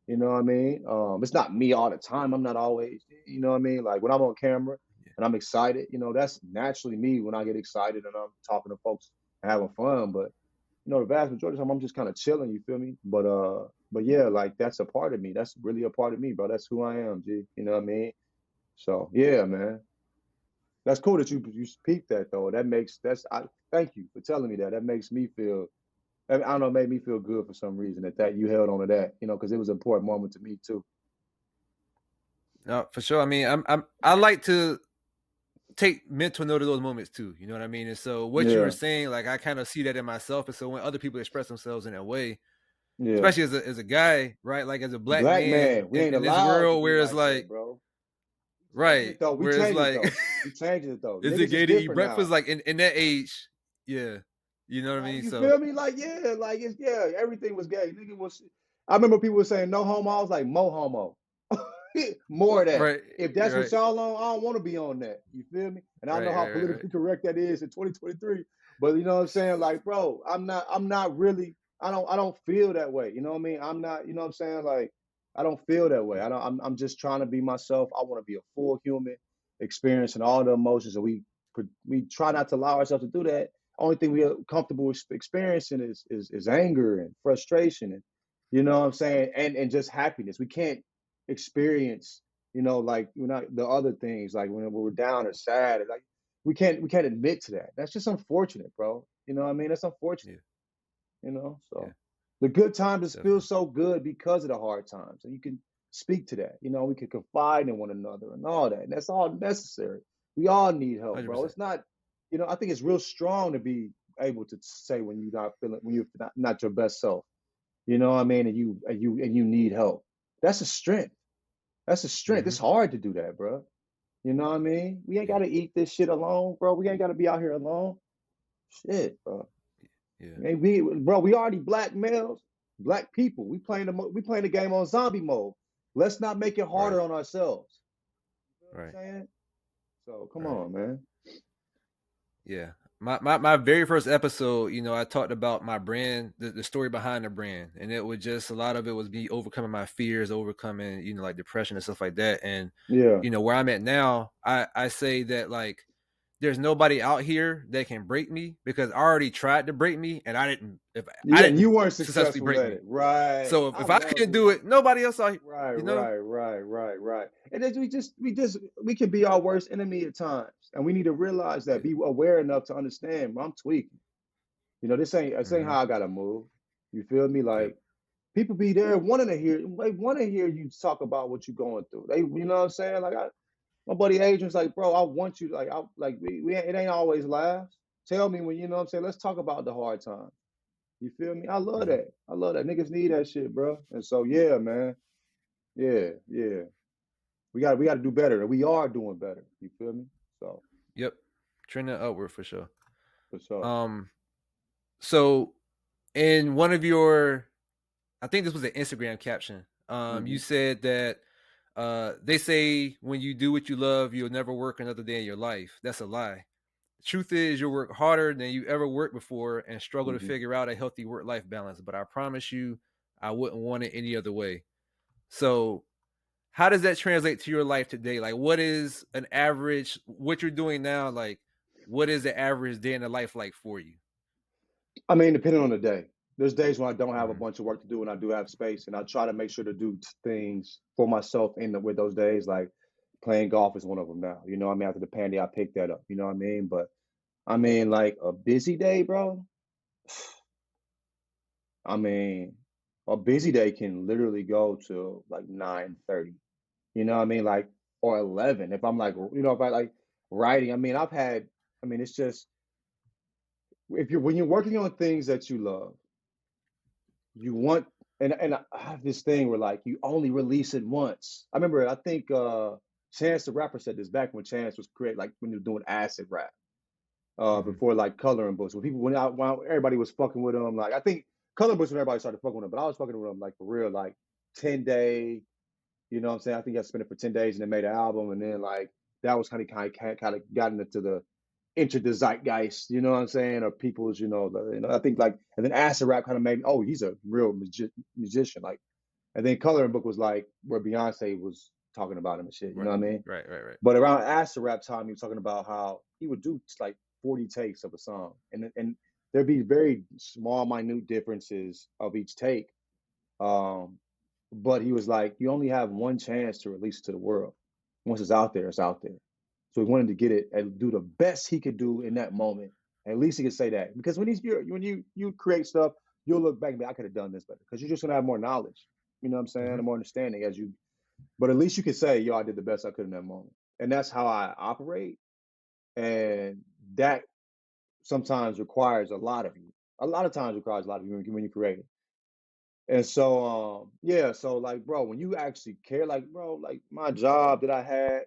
You know what I mean? It's not me all the time. I'm not always. You know what I mean? Like when I'm on camera Yeah. and I'm excited, that's naturally me when I get excited and I'm talking to folks and having fun. But the vast majority of the time I'm just kind of chilling. You feel me? But yeah, like that's a part of me. That's really a part of me, bro. That's who I am, G. You know what I mean? So yeah, man. That's cool that you speak that though. I thank you for telling me that. That makes me feel I don't know, it made me feel good for some reason that you held on to that, because it was an important moment to me too. No, for sure. I mean, I like to take mental note of those moments too. You know what I mean? And so what you were Yeah, saying, like I kind of see that in myself. And so when other people express themselves in that way, yeah. especially as a guy, right? Like as a black Black man man, we ain't in this allowed to world be where it's like that, like, bro. We changing right, it though. We where it's changing it like, though. We changing it though. is it Niggas is gay to eat different breakfast? now. Like in that age, yeah. You know what I Like mean? you So feel me? Like yeah, like everything was gay. Nigga was. I remember people were saying no homo. I was like mo homo. More of that. right, If that's what right, y'all on, I don't want to be on that. You feel me? And I know right, how right, right, right. politically correct that is in 2023. But you know what I'm saying? Like, bro, I'm not really. I don't feel that way. You know what I mean? I'm not. You know what I'm saying? Like, I don't feel that way. Yeah, I don't. I'm just trying to be myself. I want to be a full human, experiencing all the emotions, and we try not to allow ourselves to do that. Only thing we are comfortable experiencing is anger and frustration and you know what I'm saying and just happiness. We can't experience like we're not the other things like when we're down or sad or like we can't admit to that. That's just unfortunate, bro. You know what I mean? That's unfortunate. yeah, yeah, So the good times feel definitely, so good because of the hard times, and you can speak to that. We can confide in one another and all that, and that's all necessary. We all need help, hundred bro. percent. It's not, I think it's real strong to be able to say when you're not feeling when you're not your best self. You know what I mean? And you need help. That's a strength. That's a strength. Mm-hmm. It's hard to do that, bro. You know what I mean? We ain't Yeah, got to eat this shit alone, bro. We ain't got to be out here alone. Shit, bro. yeah, Man, we already black males, black people. We playing the game on zombie mode. Let's not make it right, harder on ourselves. You know what right, I'm saying? So come right. on, man. Yeah. my very first episode, you know, I talked about my brand, the story behind the brand, and it was just a lot of it was me overcoming my fears, overcoming, you know, like depression and stuff like that. And Yeah. you know, where I'm at now, I say that like there's nobody out here that can break me because I already tried to break me and I Yeah, and didn't you weren't successfully successful break at me. it. Right. So I if I love couldn't it. do it, nobody else out, Right, you know. right, right, right, right. And then we can be our worst enemy at times. And we need to realize that, Yeah. be aware enough to understand, I'm tweaking. You know, this ain't Mm-hmm. how I gotta move. You feel me? Yep. Like people be there wanting to hear, they want to hear you talk about what you're going through. They, you know what I'm saying? Like my buddy Adrian's like, bro, I want you, like, we it ain't always laughs. Tell me when, you know what I'm saying? Let's talk about the hard times. You feel me? I love Mm-hmm. that. I love that. Niggas need that shit, bro. And so yeah, man. Yeah, yeah. We got to do better, and we are doing better. You feel me? So Yep. Trending upward for sure. for sure. Um. So in one of your, I think this was an Instagram caption. You Hmm. said that they say when you do what you love, you'll never work another day in your life. That's a lie. The truth is, you'll work harder than you ever worked before and struggle to Hmm. figure out a healthy work-life balance. But I promise you, I wouldn't want it any other way. So, how does that translate to your life today? Like, what is an average? What you're doing now? Like, what is the average day in the life like for you? I mean, depending on the day. There's days when I don't have a Mm-hmm. bunch of work to do and I do have space, and I try to make sure to do things for myself with those days. Like playing golf is one of them now. You know what I mean? After the pandemic, I picked that up. You know what I mean? But I mean, like a busy day, bro. I mean, a busy day can literally go to like 9:30. You know what I mean? Like, or 11. If I'm like, if I like writing, I mean, it's just, if you're, when you're working on things that you love, you want, and I have this thing where like, you only release it once. I remember, I think, Chance the Rapper said this back when Chance was created, like when he was doing acid rap, Mm-hmm. before like coloring books, when people, when everybody was fucking with him, like, I think coloring books when everybody started fucking with him, but I was fucking with him like for real, like 10 day. You know what I'm saying? I think I spent it for 10 days and then made an album. And then like that was kind of gotten into the into the zeitgeist, you know what I'm saying? Or people's, I think like, and then acid rap kind of made me, oh, he's a real musician. Like, and then coloring book was like where Beyonce was talking about him and shit, you Right, know what I mean? right, right, right. But around acid rap time, he was talking about how he would do like 40 takes of a song. And there'd be very small, minute differences of each take. Um, but he was like, you only have one chance to release it to the world. Once it's out there, it's out there. So he wanted to get it and do the best he could do in that moment. At least he could say that, because when you create stuff, you'll look back and be, I could have done this better, because you're just gonna have more knowledge. You know what I'm saying? Mm-hmm. And more understanding as you. But at least you could say, yo, I did the best I could in that moment, and that's how I operate. And that sometimes requires a lot of you. A lot of times requires a lot of you when you create it. And so, yeah, so like, bro, when you actually care, like, bro, like my job that I had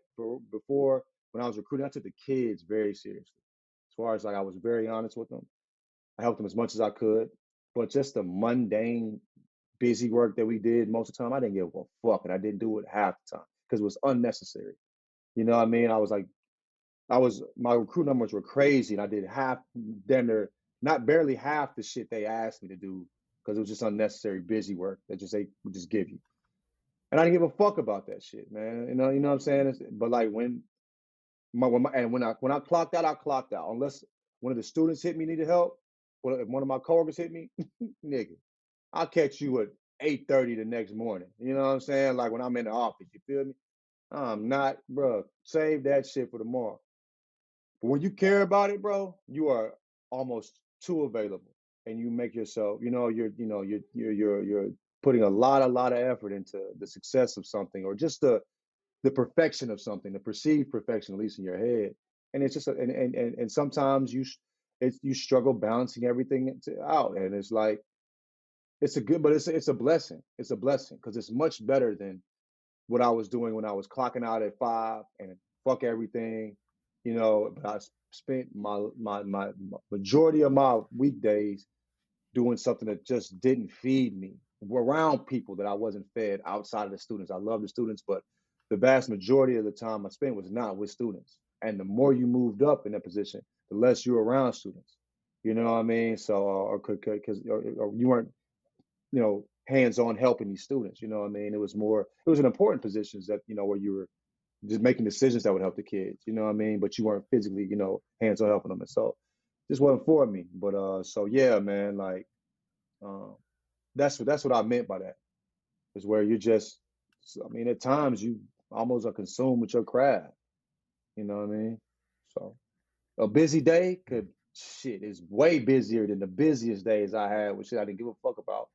before when I was recruiting, I took the kids very seriously. As far as like, I was very honest with them. I helped them as much as I could. But just the mundane, busy work that we did most of the time, I didn't give a fuck. And I didn't do it half the time because it was unnecessary. You know what I mean? My recruit numbers were crazy, and I did half, damn near, not barely half the shit they asked me to do, because it was just unnecessary busy work that just they would just give you. And I didn't give a fuck about that shit, man. You know what I'm saying? But like when I clocked out, I clocked out. Unless one of the students hit me, needed help, or if one of my coworkers hit me, nigga, I'll catch you at 8:30 the next morning. You know what I'm saying? Like when I'm in the office, you feel me? I'm not, bro. Save that shit for tomorrow. But when you care about it, bro, you are almost too available, and you make yourself, you're putting a lot of effort into the success of something, or just the perfection of something, the perceived perfection, at least in your head. And it's just, and sometimes you struggle balancing everything out, and it's like it's a good, but it's a blessing. It's a blessing because it's much better than what I was doing when I was clocking out at 5 and fuck everything, But I spent my majority of my weekdays doing something that just didn't feed me, around people that I wasn't fed outside of the students. I love the students, but the vast majority of the time I spent was not with students. And the more you moved up in that position, the less you're around students. You know what I mean? So, or you weren't, hands-on helping these students. You know what I mean? It was an important positions that, where you were just making decisions that would help the kids. You know what I mean? But you weren't physically, hands-on helping them. And so, this wasn't for me. But so yeah, man, like, um, that's what I meant by that. Is where you just, I mean, at times you almost are consumed with your craft. You know what I mean? So a busy day is way busier than the busiest days I had, which shit I didn't give a fuck about.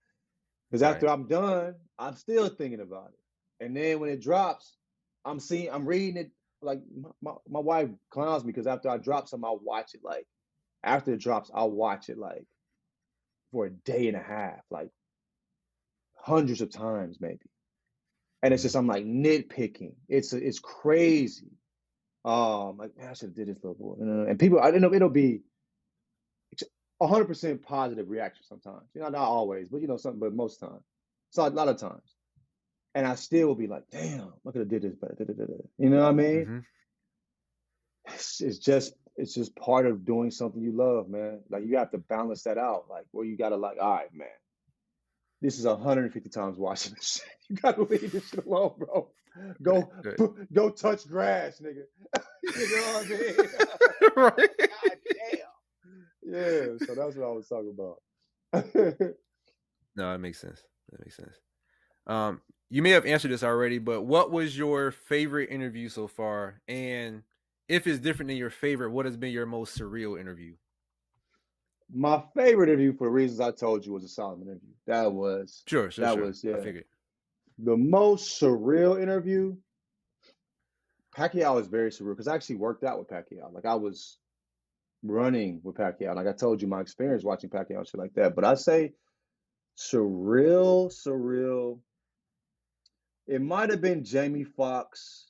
Because after Right. I'm done, I'm still thinking about it. And then when it drops, I'm reading it. Like my wife clowns me because after I drop something, I'll watch it. Like after it drops, I'll watch it like for a day and a half, like hundreds of times maybe. And it's just I'm like nitpicking. It's crazy. Like man, I should have did this little boy. And people, I don't know, it'll be 100% positive reaction sometimes. Not always, but something. But most times, so a lot of times, and I still will be like, damn, I could have did this better. You know what I mean? Mm-hmm. It's just part of doing something you love, man. Like you have to balance that out. Like where you gotta like, all right, man, this is 150 times watching this shit. You gotta leave this shit alone, bro. Right. Go Right. go touch grass, nigga. You know what I mean? Right. God damn. Yeah, so that's what I was talking about. No, that makes sense. That makes sense. You may have answered this already, but what was your favorite interview so far? And if it's different than your favorite, what has been your most surreal interview? My favorite interview, for the reasons I told you, was a Solomon interview. That was Sure. I yeah. figured. The most surreal interview. Pacquiao is very surreal because I actually worked out with Pacquiao. Like I was running with Pacquiao. Like I told you, my experience watching Pacquiao and shit like that. But I say surreal. It might have been Jamie Foxx.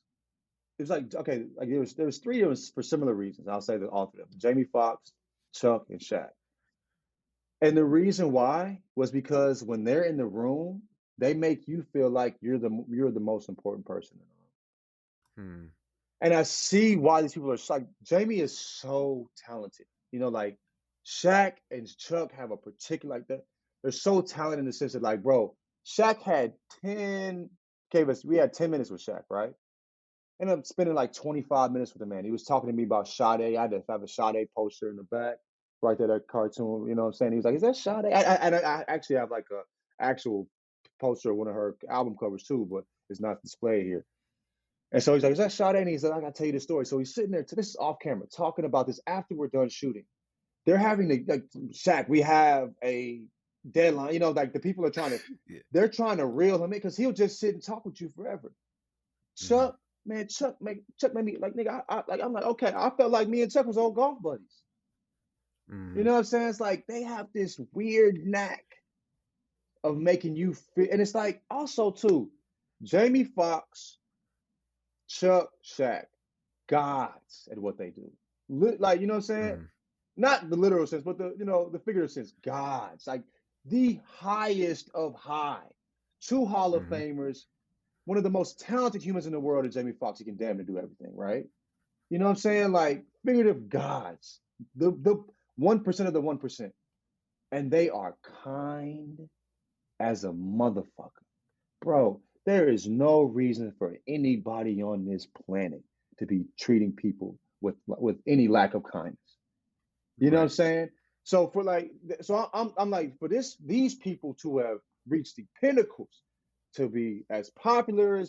It was like okay, like there was three of us for similar reasons. I'll say that all of them: Jamie Foxx, Chuck, and Shaq. And the reason why was because when they're in the room, they make you feel like you're the most important person in the room. Hmm. And I see why these people are like Jamie is so talented. Like Shaq and Chuck have a particular like that. They're so talented in the sense that like, bro, Shaq had 10 we had 10 minutes with Shaq, right? Ended up spending like 25 minutes with the man. He was talking to me about Sade. I had to have a Sade poster in the back, right there, that cartoon. You know what I'm saying? He was like, "Is that Sade?" I actually have like a actual poster of one of her album covers too, but it's not displayed here. And so he's like, "Is that Sade?" And he's like, "I gotta tell you the story." So he's sitting there. This is off camera, talking about this after we're done shooting. They're having to like Shaq. We have a deadline. Like the people are trying to. Yeah. They're trying to reel him in because he'll just sit and talk with you forever. Mm-hmm. Chuck, man, Chuck made me like nigga. I'm like okay. I felt like me and Chuck was old golf buddies. You Mm-hmm. know what I'm saying? It's like they have this weird knack of making you feel, and it's like also too, Jamie Foxx, Chuck, Shaq, gods at what they do. Like you know what I'm saying? Mm-hmm. Not the literal sense, but the figurative sense. Gods, like the highest of high. Two Hall of Mm-hmm. Famers, one of the most talented humans in the world is Jamie Foxx. He can damn near do everything, right? You know what I'm saying? Like figurative gods, the 1% of the 1%, and they are kind as a motherfucker, bro. There is no reason for anybody on this planet to be treating people with any lack of kindness. You know what I'm Right. saying? So for like, so I'm like for these people to have reached the pinnacles to be as popular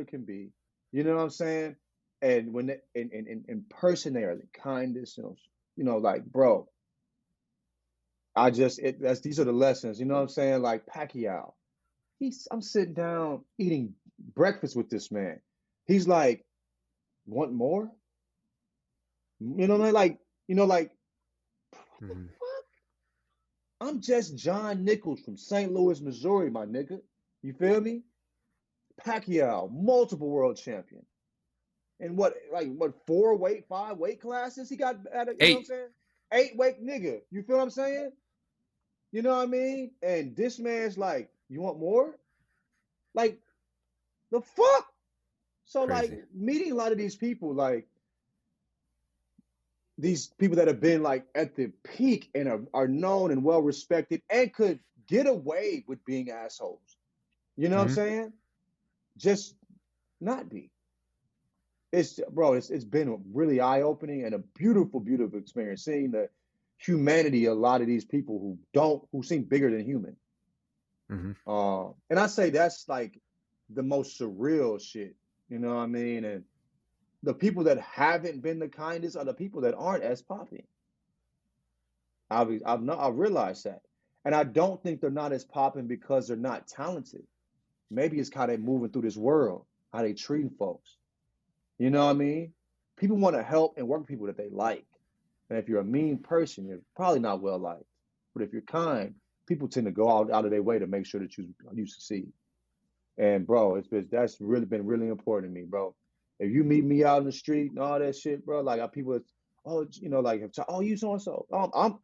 can be. You know what I'm saying? And when in person they are the kindest. Like bro, these are the lessons. You know what I'm saying? Like Pacquiao, I'm sitting down eating breakfast with this man. He's like, want more? You know what I mean? Like, like what the Mm-hmm. fuck? I'm just John Nichols from St. Louis, Missouri, my nigga. You feel me? Pacquiao, multiple world champion. And five weight classes he got you know what I'm 8. saying? 8 weight nigga. You feel what I'm saying? You know what I mean? And this man's like, you want more? Like, the fuck? So like Crazy. meeting a lot of these people, like these people that have been like at the peak and are known and well respected and could get away with being assholes. You know what I'm saying? Just not be. It's been really eye opening and a beautiful, beautiful experience seeing the humanity of a lot of these people who seem bigger than human. And I say that's like the most surreal shit. You know what I mean? And the people that haven't been the kindest are the people that aren't as popping. I've realized that, and I don't think they're not as popping because they're not talented. Maybe it's how they moving through this world, how they treating folks. You know what I mean? People want to help and work with people that they like. And if you're a mean person, you're probably not well liked. But if you're kind, people tend to go out of their way to make sure that you succeed. And bro, that's really been really important to me, bro. If you meet me out in the street and all that shit, bro, like people, oh, you know, like, oh, you so and so.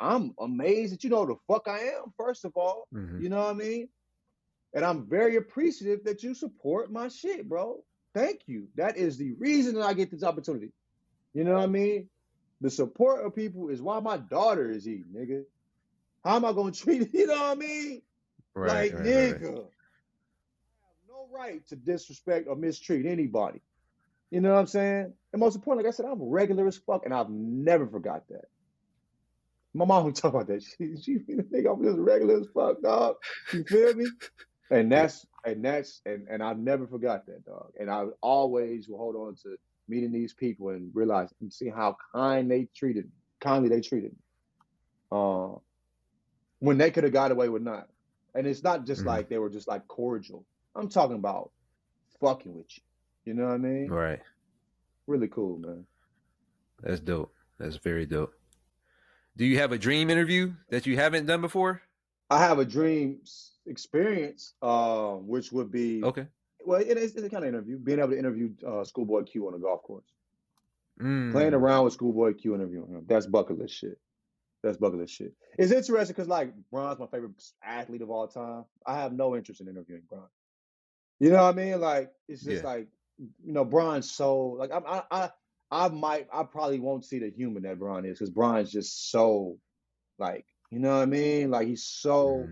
I'm amazed that you know who the fuck I am. First of all, you know what I mean. And I'm very appreciative that you support my shit, bro. Thank you. That is the reason that I get this opportunity. You know what I mean? The support of people is why my daughter is eating, nigga. How am I gonna treat it? You know what I mean? Right, like, nigga, I have no right to disrespect or mistreat anybody. You know what I'm saying? And most importantly, like I said, I'm regular as fuck, and I've never forgot that. My mom would talk about that. She think I'm just regular as fuck, dog. You feel me? And I've never forgot that, dog. And I always will hold on to meeting these people and realize and see how kindly they treated me. When they could have got away with not. And it's not just like they were just like cordial. I'm talking about fucking with you. You know what I mean? Right. Really cool, man. That's dope. That's very dope. Do you have a dream interview that you haven't done before? I have a dream experience, which would be well, it's a kind of interview, being able to interview Schoolboy Q on a golf course. Playing around with Schoolboy Q, interviewing him. That's bucket list shit. That's bucket list shit. It's interesting because like Bron's my favorite athlete of all time. I have no interest in interviewing Bron. You know what I mean? Like it's just like, you know, Bron's so like I probably won't see the human that Bron is because Bron's just so like, you know what I mean? Like he's so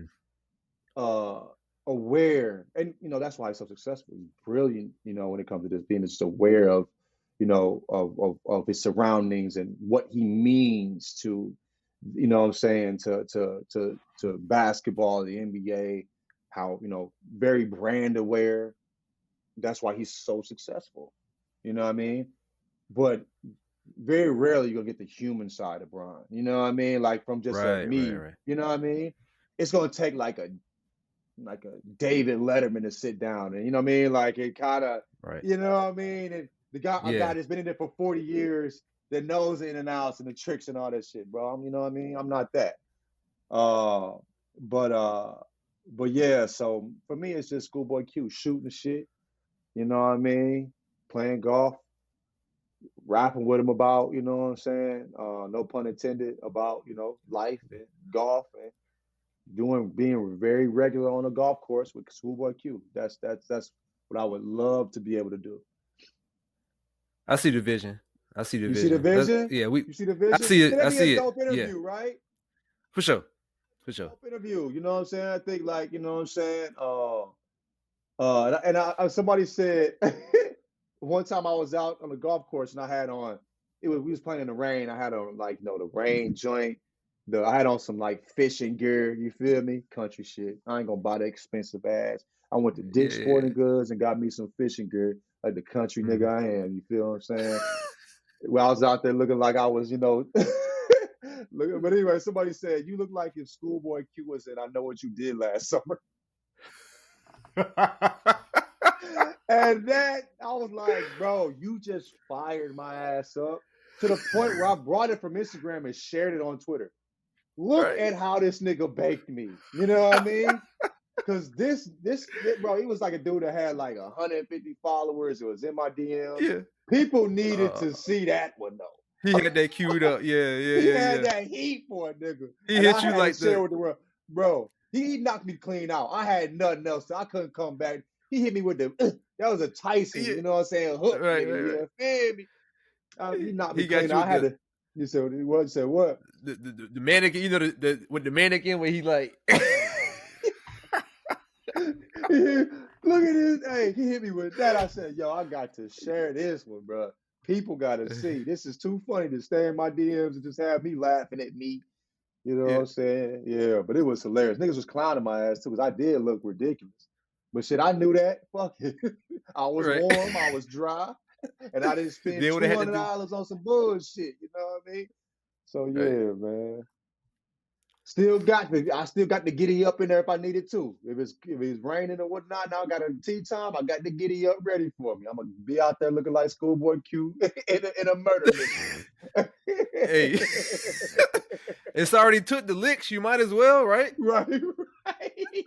aware, and you know that's why he's so successful. He's brilliant, you know, when it comes to this, being just aware of, you know, of his surroundings and what he means to, you know what I'm saying, to basketball, the NBA, how, you know, very brand aware. That's why he's so successful. You know what I mean? But very rarely you're gonna get the human side of Bron. You know what I mean? Like from just me. You know what I mean? It's gonna take like a David Letterman to sit down, and you know what I mean? Like it kind of, you know what I mean? And a guy that's been in there for 40 years that knows the in and outs and the tricks and all that shit, bro. You know what I mean? I'm not that. But yeah, so for me, it's just Schoolboy Q shooting the shit. You know what I mean? Playing golf, rapping with him about, you know what I'm saying? No pun intended, about, you know, life and golf and being very regular on a golf course with Schoolboy Q. That's what I would love to be able to do. I see the vision. You see the vision? You see the vision? I see it. That'd I see a dope it. interview, right? For sure. Dope interview. You know what I'm saying? I think, like, you know what I'm saying? Somebody said one time I was out on the golf course and I had on, we was playing in the rain. I had on, like, you know, the rain joint. I had on some like fishing gear, you feel me? Country shit. I ain't gonna buy that expensive ass. I went to Dick's Sporting Goods and got me some fishing gear, like the country nigga I am. You feel what I'm saying? Well, I was out there looking like I was, you know. But anyway, somebody said, you look like if Schoolboy Q was in I Know What You Did Last Summer. And that, I was like, bro, you just fired my ass up to the point where I brought it from Instagram and shared it on Twitter. Look at how this nigga baked me. You know what I mean? Because this, bro, he was like a dude that had like 150 followers. It was in my DMs. Yeah. People needed to see that one, though. He had that queued up. Yeah. He had that heat for a nigga. He hit you like that. With the world. Bro, he knocked me clean out. I had nothing else, so I couldn't come back. He hit me with the, that was a Tyson, you know what I'm saying, hook. Right. You feel me? He knocked me clean out. You said what? You said what? The mannequin, you know, the with the mannequin where he like. Look at this. Hey, he hit me with that. I said, yo, I got to share this one, bro. People got to see. This is too funny to stay in my DMs and just have me laughing at me. You know what Yeah, I'm saying? Yeah, but it was hilarious. Niggas was clowning my ass too, because I did look ridiculous. But shit, I knew that. Fuck it. I was right. warm, I was dry, and I didn't spend Then what they had to do, $200 on some bullshit. You know what I mean? So right? yeah, man. I still got the giddy up in there if I needed to. If it's raining or whatnot, now I got a tea time. I got the giddy up ready for me. I'm gonna be out there looking like schoolboy Q in a murder mission. Hey, it's already took the licks. You might as well, right? Right, right.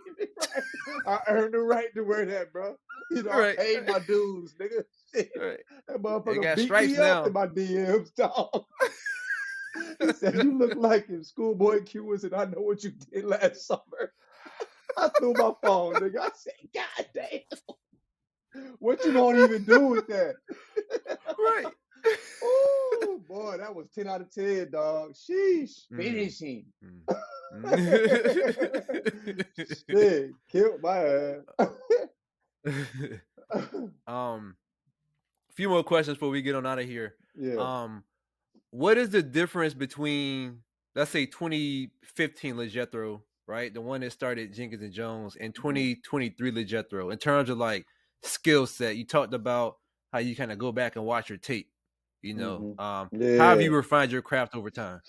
I earned the right to wear that, bro. You know, I Right, paid my dues, nigga. Shit. right. That It motherfucker got beat stripes me up in now. my DMs, dog. He said, "You look like if Schoolboy Q was and I know what you did last summer." I threw my phone, nigga. I said, "God damn, what you gonna even do with that?" Right. Oh boy, that was 10 out of 10, dog. Sheesh, Mm, finish him. mm, mm. Shit, killed my ass. A few more questions before we get on out of here. Yeah. Um, what is the difference between, let's say, 2015 LaJethro, right, the one that started Jenkins and Jonez, and Mhm. 2023 LaJethro in terms of like skill set? You talked about how you kind of go back and watch your tape. How have Yeah. you refined your craft over time?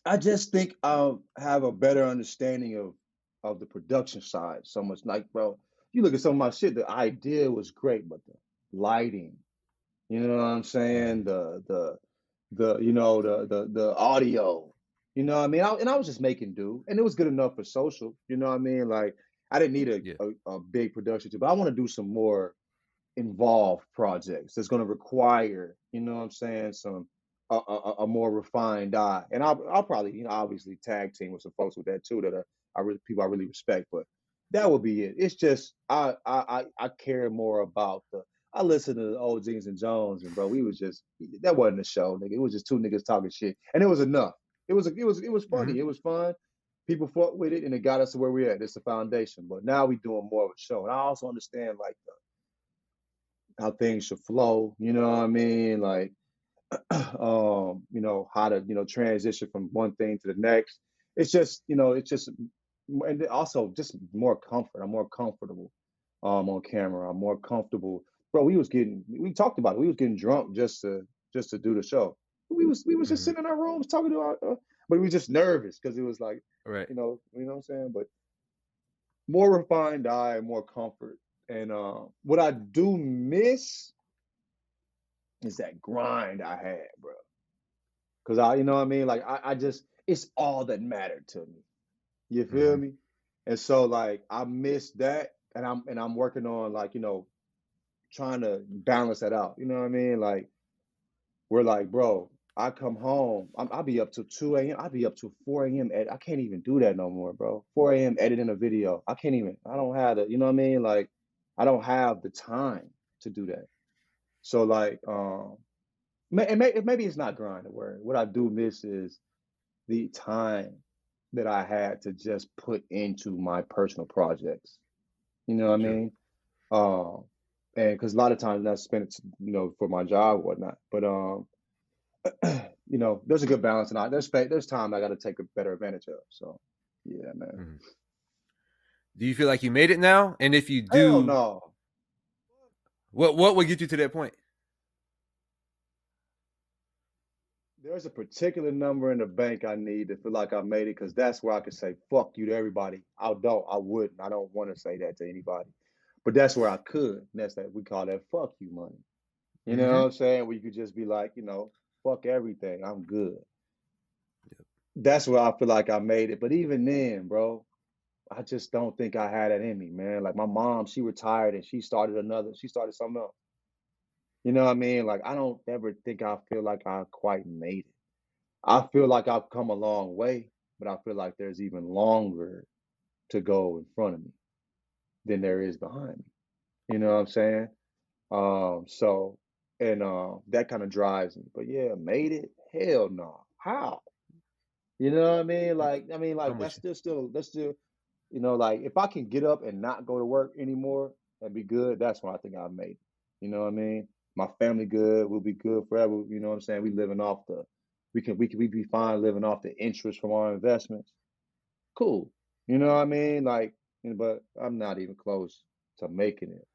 I just think I'll have a better understanding of the production side. So much like, bro, you look at some of my shit, the idea was great, but the lighting, you know what I'm saying? Mm-hmm. The the audio. You know what I mean? I was just making do, and it was good enough for social. You know what I mean? Like I didn't need Yeah. a big production too, but I want to do some more involved projects that's going to require, you know what I'm saying, some a more refined eye. And I'll probably, obviously tag team with some folks with that too that people I really respect. But that would be it. It's just I care more about the. I listened to the old Jenkins and Jones, and bro, we was just that wasn't a show, nigga. It was just two niggas talking shit, and it was enough. It was Mm-hmm. funny. It was fun. People fought with it, and it got us to where we're at. It's the foundation. But now we doing more of a show, and I also understand like how things should flow. You know what I mean? Like, how to, transition from one thing to the next. It's just, and also just more comfort. I'm more comfortable, on camera. I'm more comfortable. Bro, we talked about it. We was getting drunk just to do the show. We was just Mm-hmm. sitting in our rooms talking to but we was just nervous because it was like, Right. what I'm saying? But more refined eye, more comfort. And what I do miss is that grind I had, bro. Cause you know what I mean? Like I just, it's all that mattered to me. You feel Mm-hmm. me? And so like I miss that, and I'm working on like, trying to balance that out. You know what I mean? Like we're like, bro, I come home, I'll be up till 2 a.m. I'll be up till 4 a.m. I can't even do that no more, bro. 4 a.m. editing a video. I don't have the, you know what I mean? Like I don't have the time to do that. So like, maybe it's not grind the word. What I do miss is the time that I had to just put into my personal projects. You know what I Sure. mean? Um, and because a lot of times I spend it, for my job or whatnot. But there's a good balance, and there's time I got to take a better advantage of. So, yeah, man. Mm-hmm. Do you feel like you made it now? And if you Hell do, no. what would get you to that point? There's a particular number in the bank I need to feel like I made it, because that's where I can say fuck you to everybody. I wouldn't. I don't want to say that to anybody. But that's where I could. And that's that we call that fuck you money. You know Mm-hmm. what I'm saying? Where you could just be like, fuck everything. I'm good. That's where I feel like I made it. But even then, bro, I just don't think I had it in me, man. Like my mom, she retired and she started something else. You know what I mean? Like I don't ever think I feel like I quite made it. I feel like I've come a long way, but I feel like there's even longer to go in front of me than there is behind me. You know what I'm saying? So and that kind of drives me. But yeah, made it. hell no. How? You know what I mean? I'm with you. That's still, like if I can get up and not go to work anymore, that'd be good. That's when I think I've made it. You know what I mean? My family good. We'll be good forever. You know what I'm saying? We be fine living off the interest from our investments. Cool. You know what I mean? But I'm not even close to making it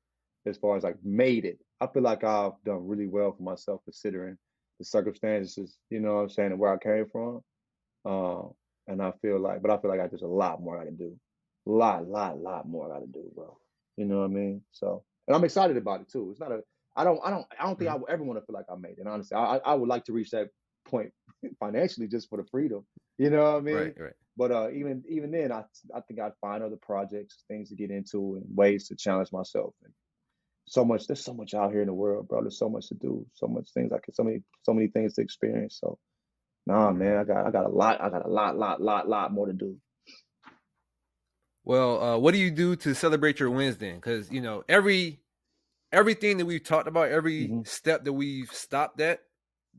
as far as like made it. I feel like I've done really well for myself considering the circumstances, you know what I'm saying, and where I came from. Um, and I feel like there's a lot more I can do. Lot more I got to do, bro. You know what I mean? So, and I'm excited about it too. It's not a, I don't think I Mhm. would ever want to feel like I made it. Honestly, I would like to reach that point financially just for the freedom. You know what I Right, mean? right. But even then, I think I'd find other projects, things to get into, and ways to challenge myself. And there's so much out here in the world, bro. There's so much to do, so many things to experience. So nah, man, I got a lot more to do. Well, what do you do to celebrate your wins then? Because everything that we've talked about, every Hmm. step that we've stopped at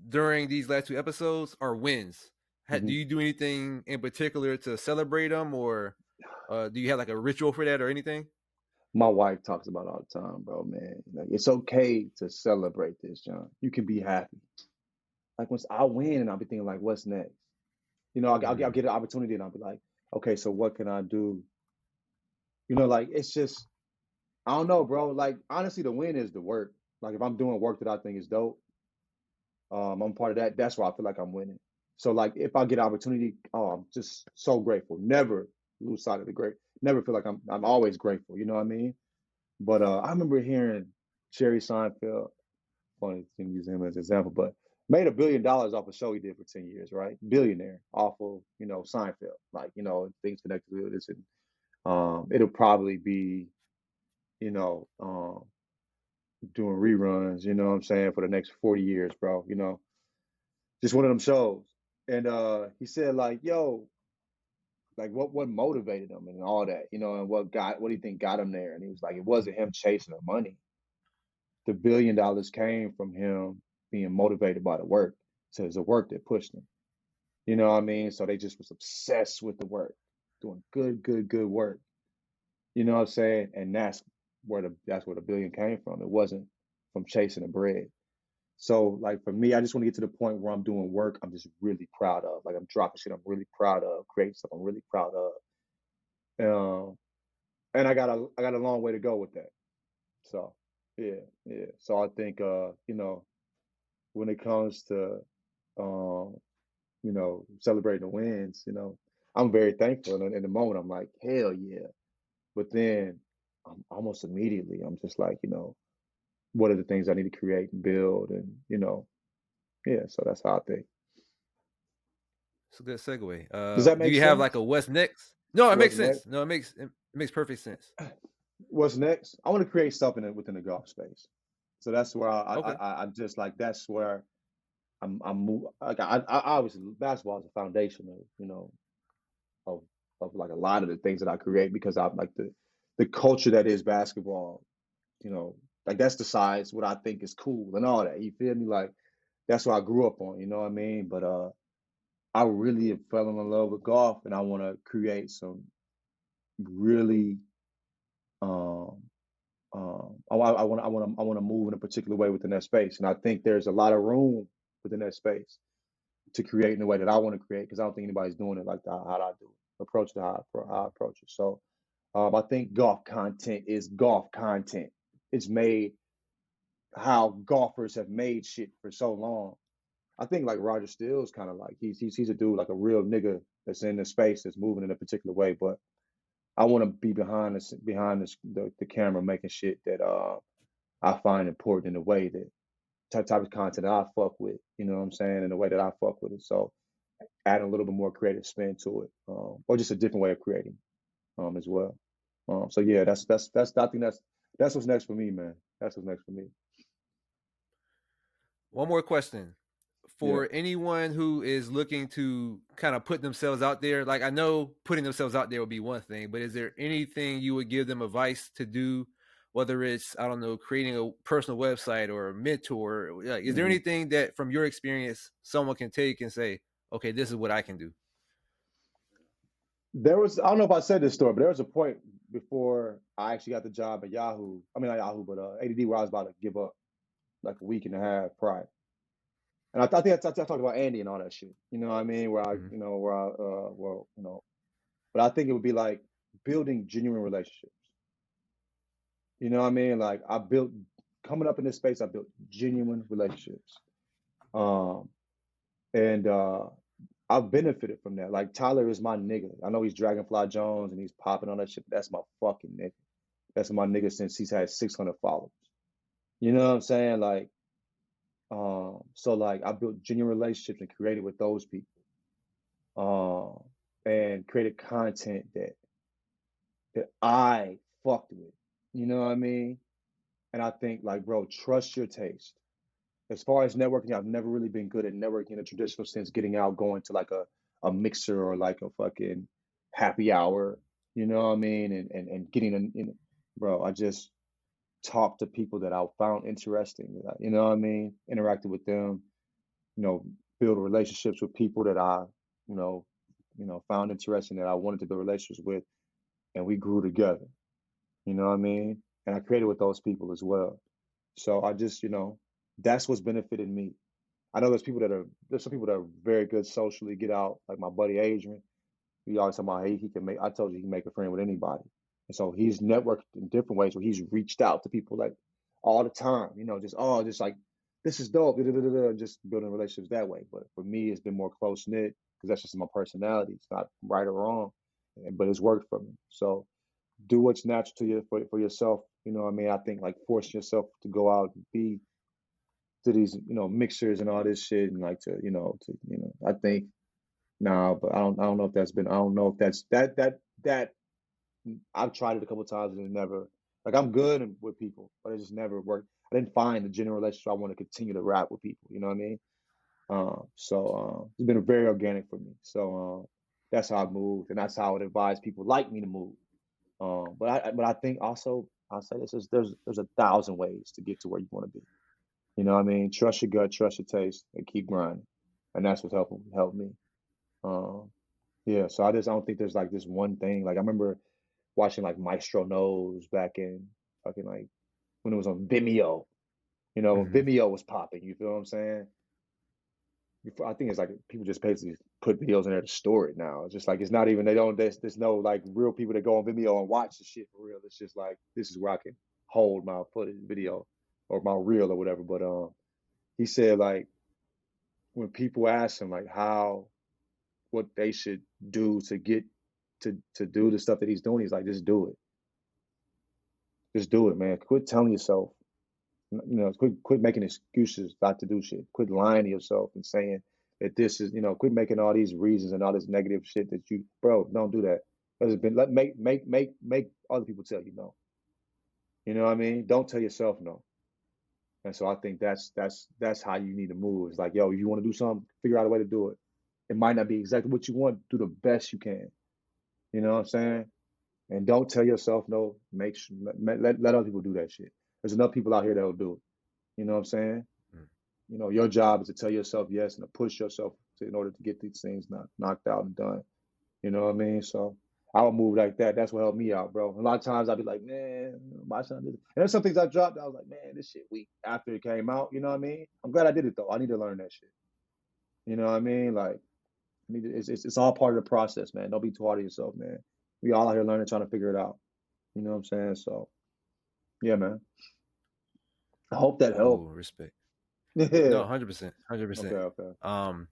during these last two episodes are wins. Do Hmm. you do anything in particular to celebrate them, or do you have like a ritual for that or anything? My wife talks about it all the time, bro, man. Like it's okay to celebrate this, John. You can be happy. Like once I win, and I'll be thinking like, what's next? I'll Mm, get an opportunity, and I'll be like, okay, so what can I do? Like it's just I don't know, bro. Like honestly, the win is the work. Like if I'm doing work that I think is dope, I'm part of that. That's why I feel like I'm winning. So like if I get an opportunity, oh, I'm just so grateful. Never lose sight of the great. Never feel like I'm always grateful. You know what I mean? But I remember hearing Jerry Seinfeld, funny to use him as an example, but made $1 billion off a show he did for 10 years, right? Billionaire off of, Seinfeld. Like, things connected to this. And it'll probably be, you know, doing reruns, you know what I'm saying, for the next 40 years, bro. Just one of them shows. And he said, like, yo, like what motivated him and all that, and what do you think got him there? And he was like, it wasn't him chasing the money. The $1 billion came from him being motivated by the work. So it's the work that pushed him. You know what I mean? So they just was obsessed with the work, doing good work. You know what I'm saying? And that's where the billion came from. It wasn't from chasing the bread. So like for me, I just want to get to the point where I'm doing work I'm just really proud of. Like I'm dropping shit I'm really proud of, creating stuff I'm really proud of. And I got a long way to go with that. So yeah, yeah. So I think when it comes to um, celebrating the wins, I'm very thankful. And in the moment, I'm like, hell yeah. But then almost immediately, I'm just like, what are the things I need to create and build? And, yeah, so that's how I think. it's a good segue. Does that Do make you have like sense? a what's next? No, it makes What's next? sense. No, it makes perfect sense. What's next? I want to create something within the golf space. So that's where Okay. I'm just like, that's where like I obviously basketball is the foundation of, of like a lot of the things that I create because I'm like the culture that is basketball, like that's the size what I think is cool and all that. You feel me? Like that's what I grew up on, you know what I mean? But I really have fallen in love with golf and I want to create some really I want to move in a particular way within that space. And I think there's a lot of room within that space to create in the way that I want to create because I don't think anybody's doing it like how I do approach it how I approach it. So I think golf content is golf content. It's made how golfers have made shit for so long. I think like Roger Steele's kind of like he's a dude like a real nigga that's in the space that's moving in a particular way. But I want to be behind the camera making shit that I find important in the way that type of content that I fuck with. You know what I'm saying? In the way that I fuck with it. So adding a little bit more creative spin to it, or just a different way of creating as well. So yeah, that's I think that's what's next for me, man. That's what's next for me. One more question. Yeah. For anyone who is looking to kind of put themselves out there, like I know putting themselves out there would be one thing, but is there anything you would give them advice to do whether it's, I don't know, creating a personal website or a mentor? Like, is there Mm-hmm. anything that from your experience someone can take and say, okay, this is what I can do? There was, I don't know if I said this story, but there was a point before I actually got the job at Yahoo. I mean, not Yahoo, but ADD, where I was about to give up like a week and a half prior. And I think I talked about Andy and all that shit. You know what I mean? Where I, Mm-hmm. well, but I think it would be like building genuine relationships. You know what I mean? Like I built, coming up in this space, I built genuine relationships. Um, and I've benefited from that. Like Tyler is my nigga. I know he's Dragonfly Jones and he's popping on that shit, but that's my fucking nigga. That's my nigga since he's had 600 followers. You know what I'm saying? Like, so like I built genuine relationships and created with those people. And created content that I fucked with. You know what I mean? And I think like, bro, trust your taste. As far as networking, I've never really been good at networking in a traditional sense, getting out, going to like a mixer or like a fucking happy hour, you know what I mean? And getting bro, I just talked to people that I found interesting, you know what I mean? Interacted with them, you know, build relationships with people that I, you know, found interesting that I wanted to build relationships with, and we grew together. You know what I mean? And I created with those people as well. So I just, that's what's benefited me. I know there's some people that are very good socially, get out, like my buddy Adrian. He always talking about, hey, he can make, I told you he can make a friend with anybody. And so he's networked in different ways where he's reached out to people like all the time, just like, this is dope, just building relationships that way. But for me, it's been more close knit because that's just my personality. It's not right or wrong, but it's worked for me. So do what's natural to you for yourself. You know what I mean? I think like forcing yourself to go out and be to these, mixers and all this shit and like I think nah, but I don't know if that's been I don't know if that's that I've tried it a couple of times and it never like I'm good with people, but it just never worked. I didn't find the general relationship I want to continue to rap with people, you know what I mean? It's been very organic for me. That's how I moved and that's how I would advise people like me to move. But I think also I'll say this is there's 1,000 ways to get to where you want to be. You know what I mean? Trust your gut, trust your taste, and keep grinding. And that's what's helped me. Um, yeah, so I don't think there's like this one thing. Like I remember watching like Maestro Knows back in fucking like when it was on Vimeo. When Mm-hmm. Vimeo was popping. You feel what I'm saying? I think it's like people just basically put videos in there to store it now. It's just like it's not even they don't there's no like real people that go on Vimeo and watch the shit for real. It's just like this is where I can hold my footage video or my reel or whatever. But he said like when people ask him like what they should do to get to do the stuff that he's doing, he's like, just do it, man. Quit telling yourself, quit making excuses not to do shit. Quit lying to yourself and saying that this is, quit making all these reasons and all this negative shit that bro, don't do that. Let make other people tell you no. You know what I mean? Don't tell yourself no. And so I think that's how you need to move. It's like, yo, if you want to do something, figure out a way to do it. It might not be exactly what you want. Do the best you can. You know what I'm saying? And don't tell yourself no. Make sure, let other people do that shit. There's enough people out here that'll do it. You know what I'm saying? Your job is to tell yourself yes and to push yourself in order to get these things knocked out and done. You know what I mean? So I would move like that. That's what helped me out, bro. A lot of times I'd be like, man, my son did it. And there's some things I dropped. I was like, man, this shit weak after it came out. You know what I mean? I'm glad I did it though. I need to learn that shit. You know what I mean? Like, it's all part of the process, man. Don't be too hard on yourself, man. We all out here learning, trying to figure it out. You know what I'm saying? So, yeah, man. I hope that Cool. helped. Respect. Yeah. No, 100%. Okay. 100%. Okay. Um,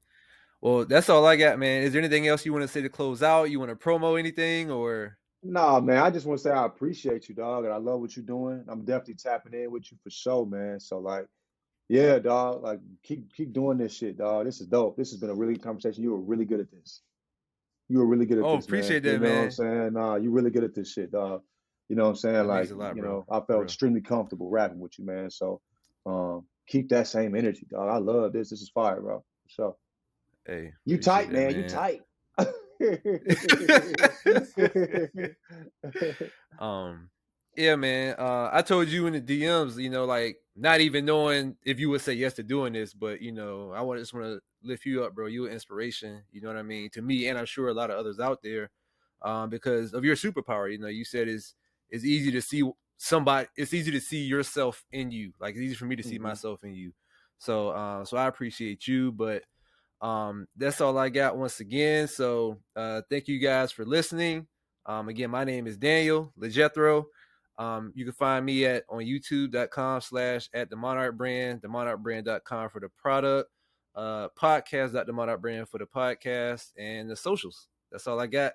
well, that's all I got, man. Is there anything else you want to say to close out? You want to promo anything or? Nah, man. I just want to say I appreciate you, dog, and I love what you're doing. I'm definitely tapping in with you for sure, man. So, like, yeah, dog. Like, keep doing this shit, dog. This is dope. This has been a really good conversation. You were really good at this. You were really good at Oh, this, man. appreciate You that, know what I'm man. saying? Nah, you really good at this shit, dog. You know what I'm saying? That means Like, a lot, bro. I For felt real. extremely comfortable rapping with you, man. So, keep that same energy, dog. I love this. This is fire, bro. For sure. Hey, You appreciate tight, that, man. You man. tight. um, Yeah, man. I told you in the DMs, like not even knowing if you would say yes to doing this, but just want to lift you up, bro. You an inspiration. You know what I mean, to me, and I'm sure a lot of others out there, because of your superpower. You said it's easy to see somebody. It's easy to see yourself in you. Like it's easy for me to see Mm-hmm. myself in you. So, so I appreciate you, but that's all I got once again. So, thank you guys for listening. Again, my name is Daniel LaJethro. You can find me on youtube.com/ at the Monarch Brand, themonarchbrand.com for the product, podcast.themonarchbrand for the podcast, and the socials. That's all I got.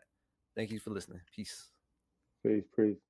Thank you for listening. Peace. Peace.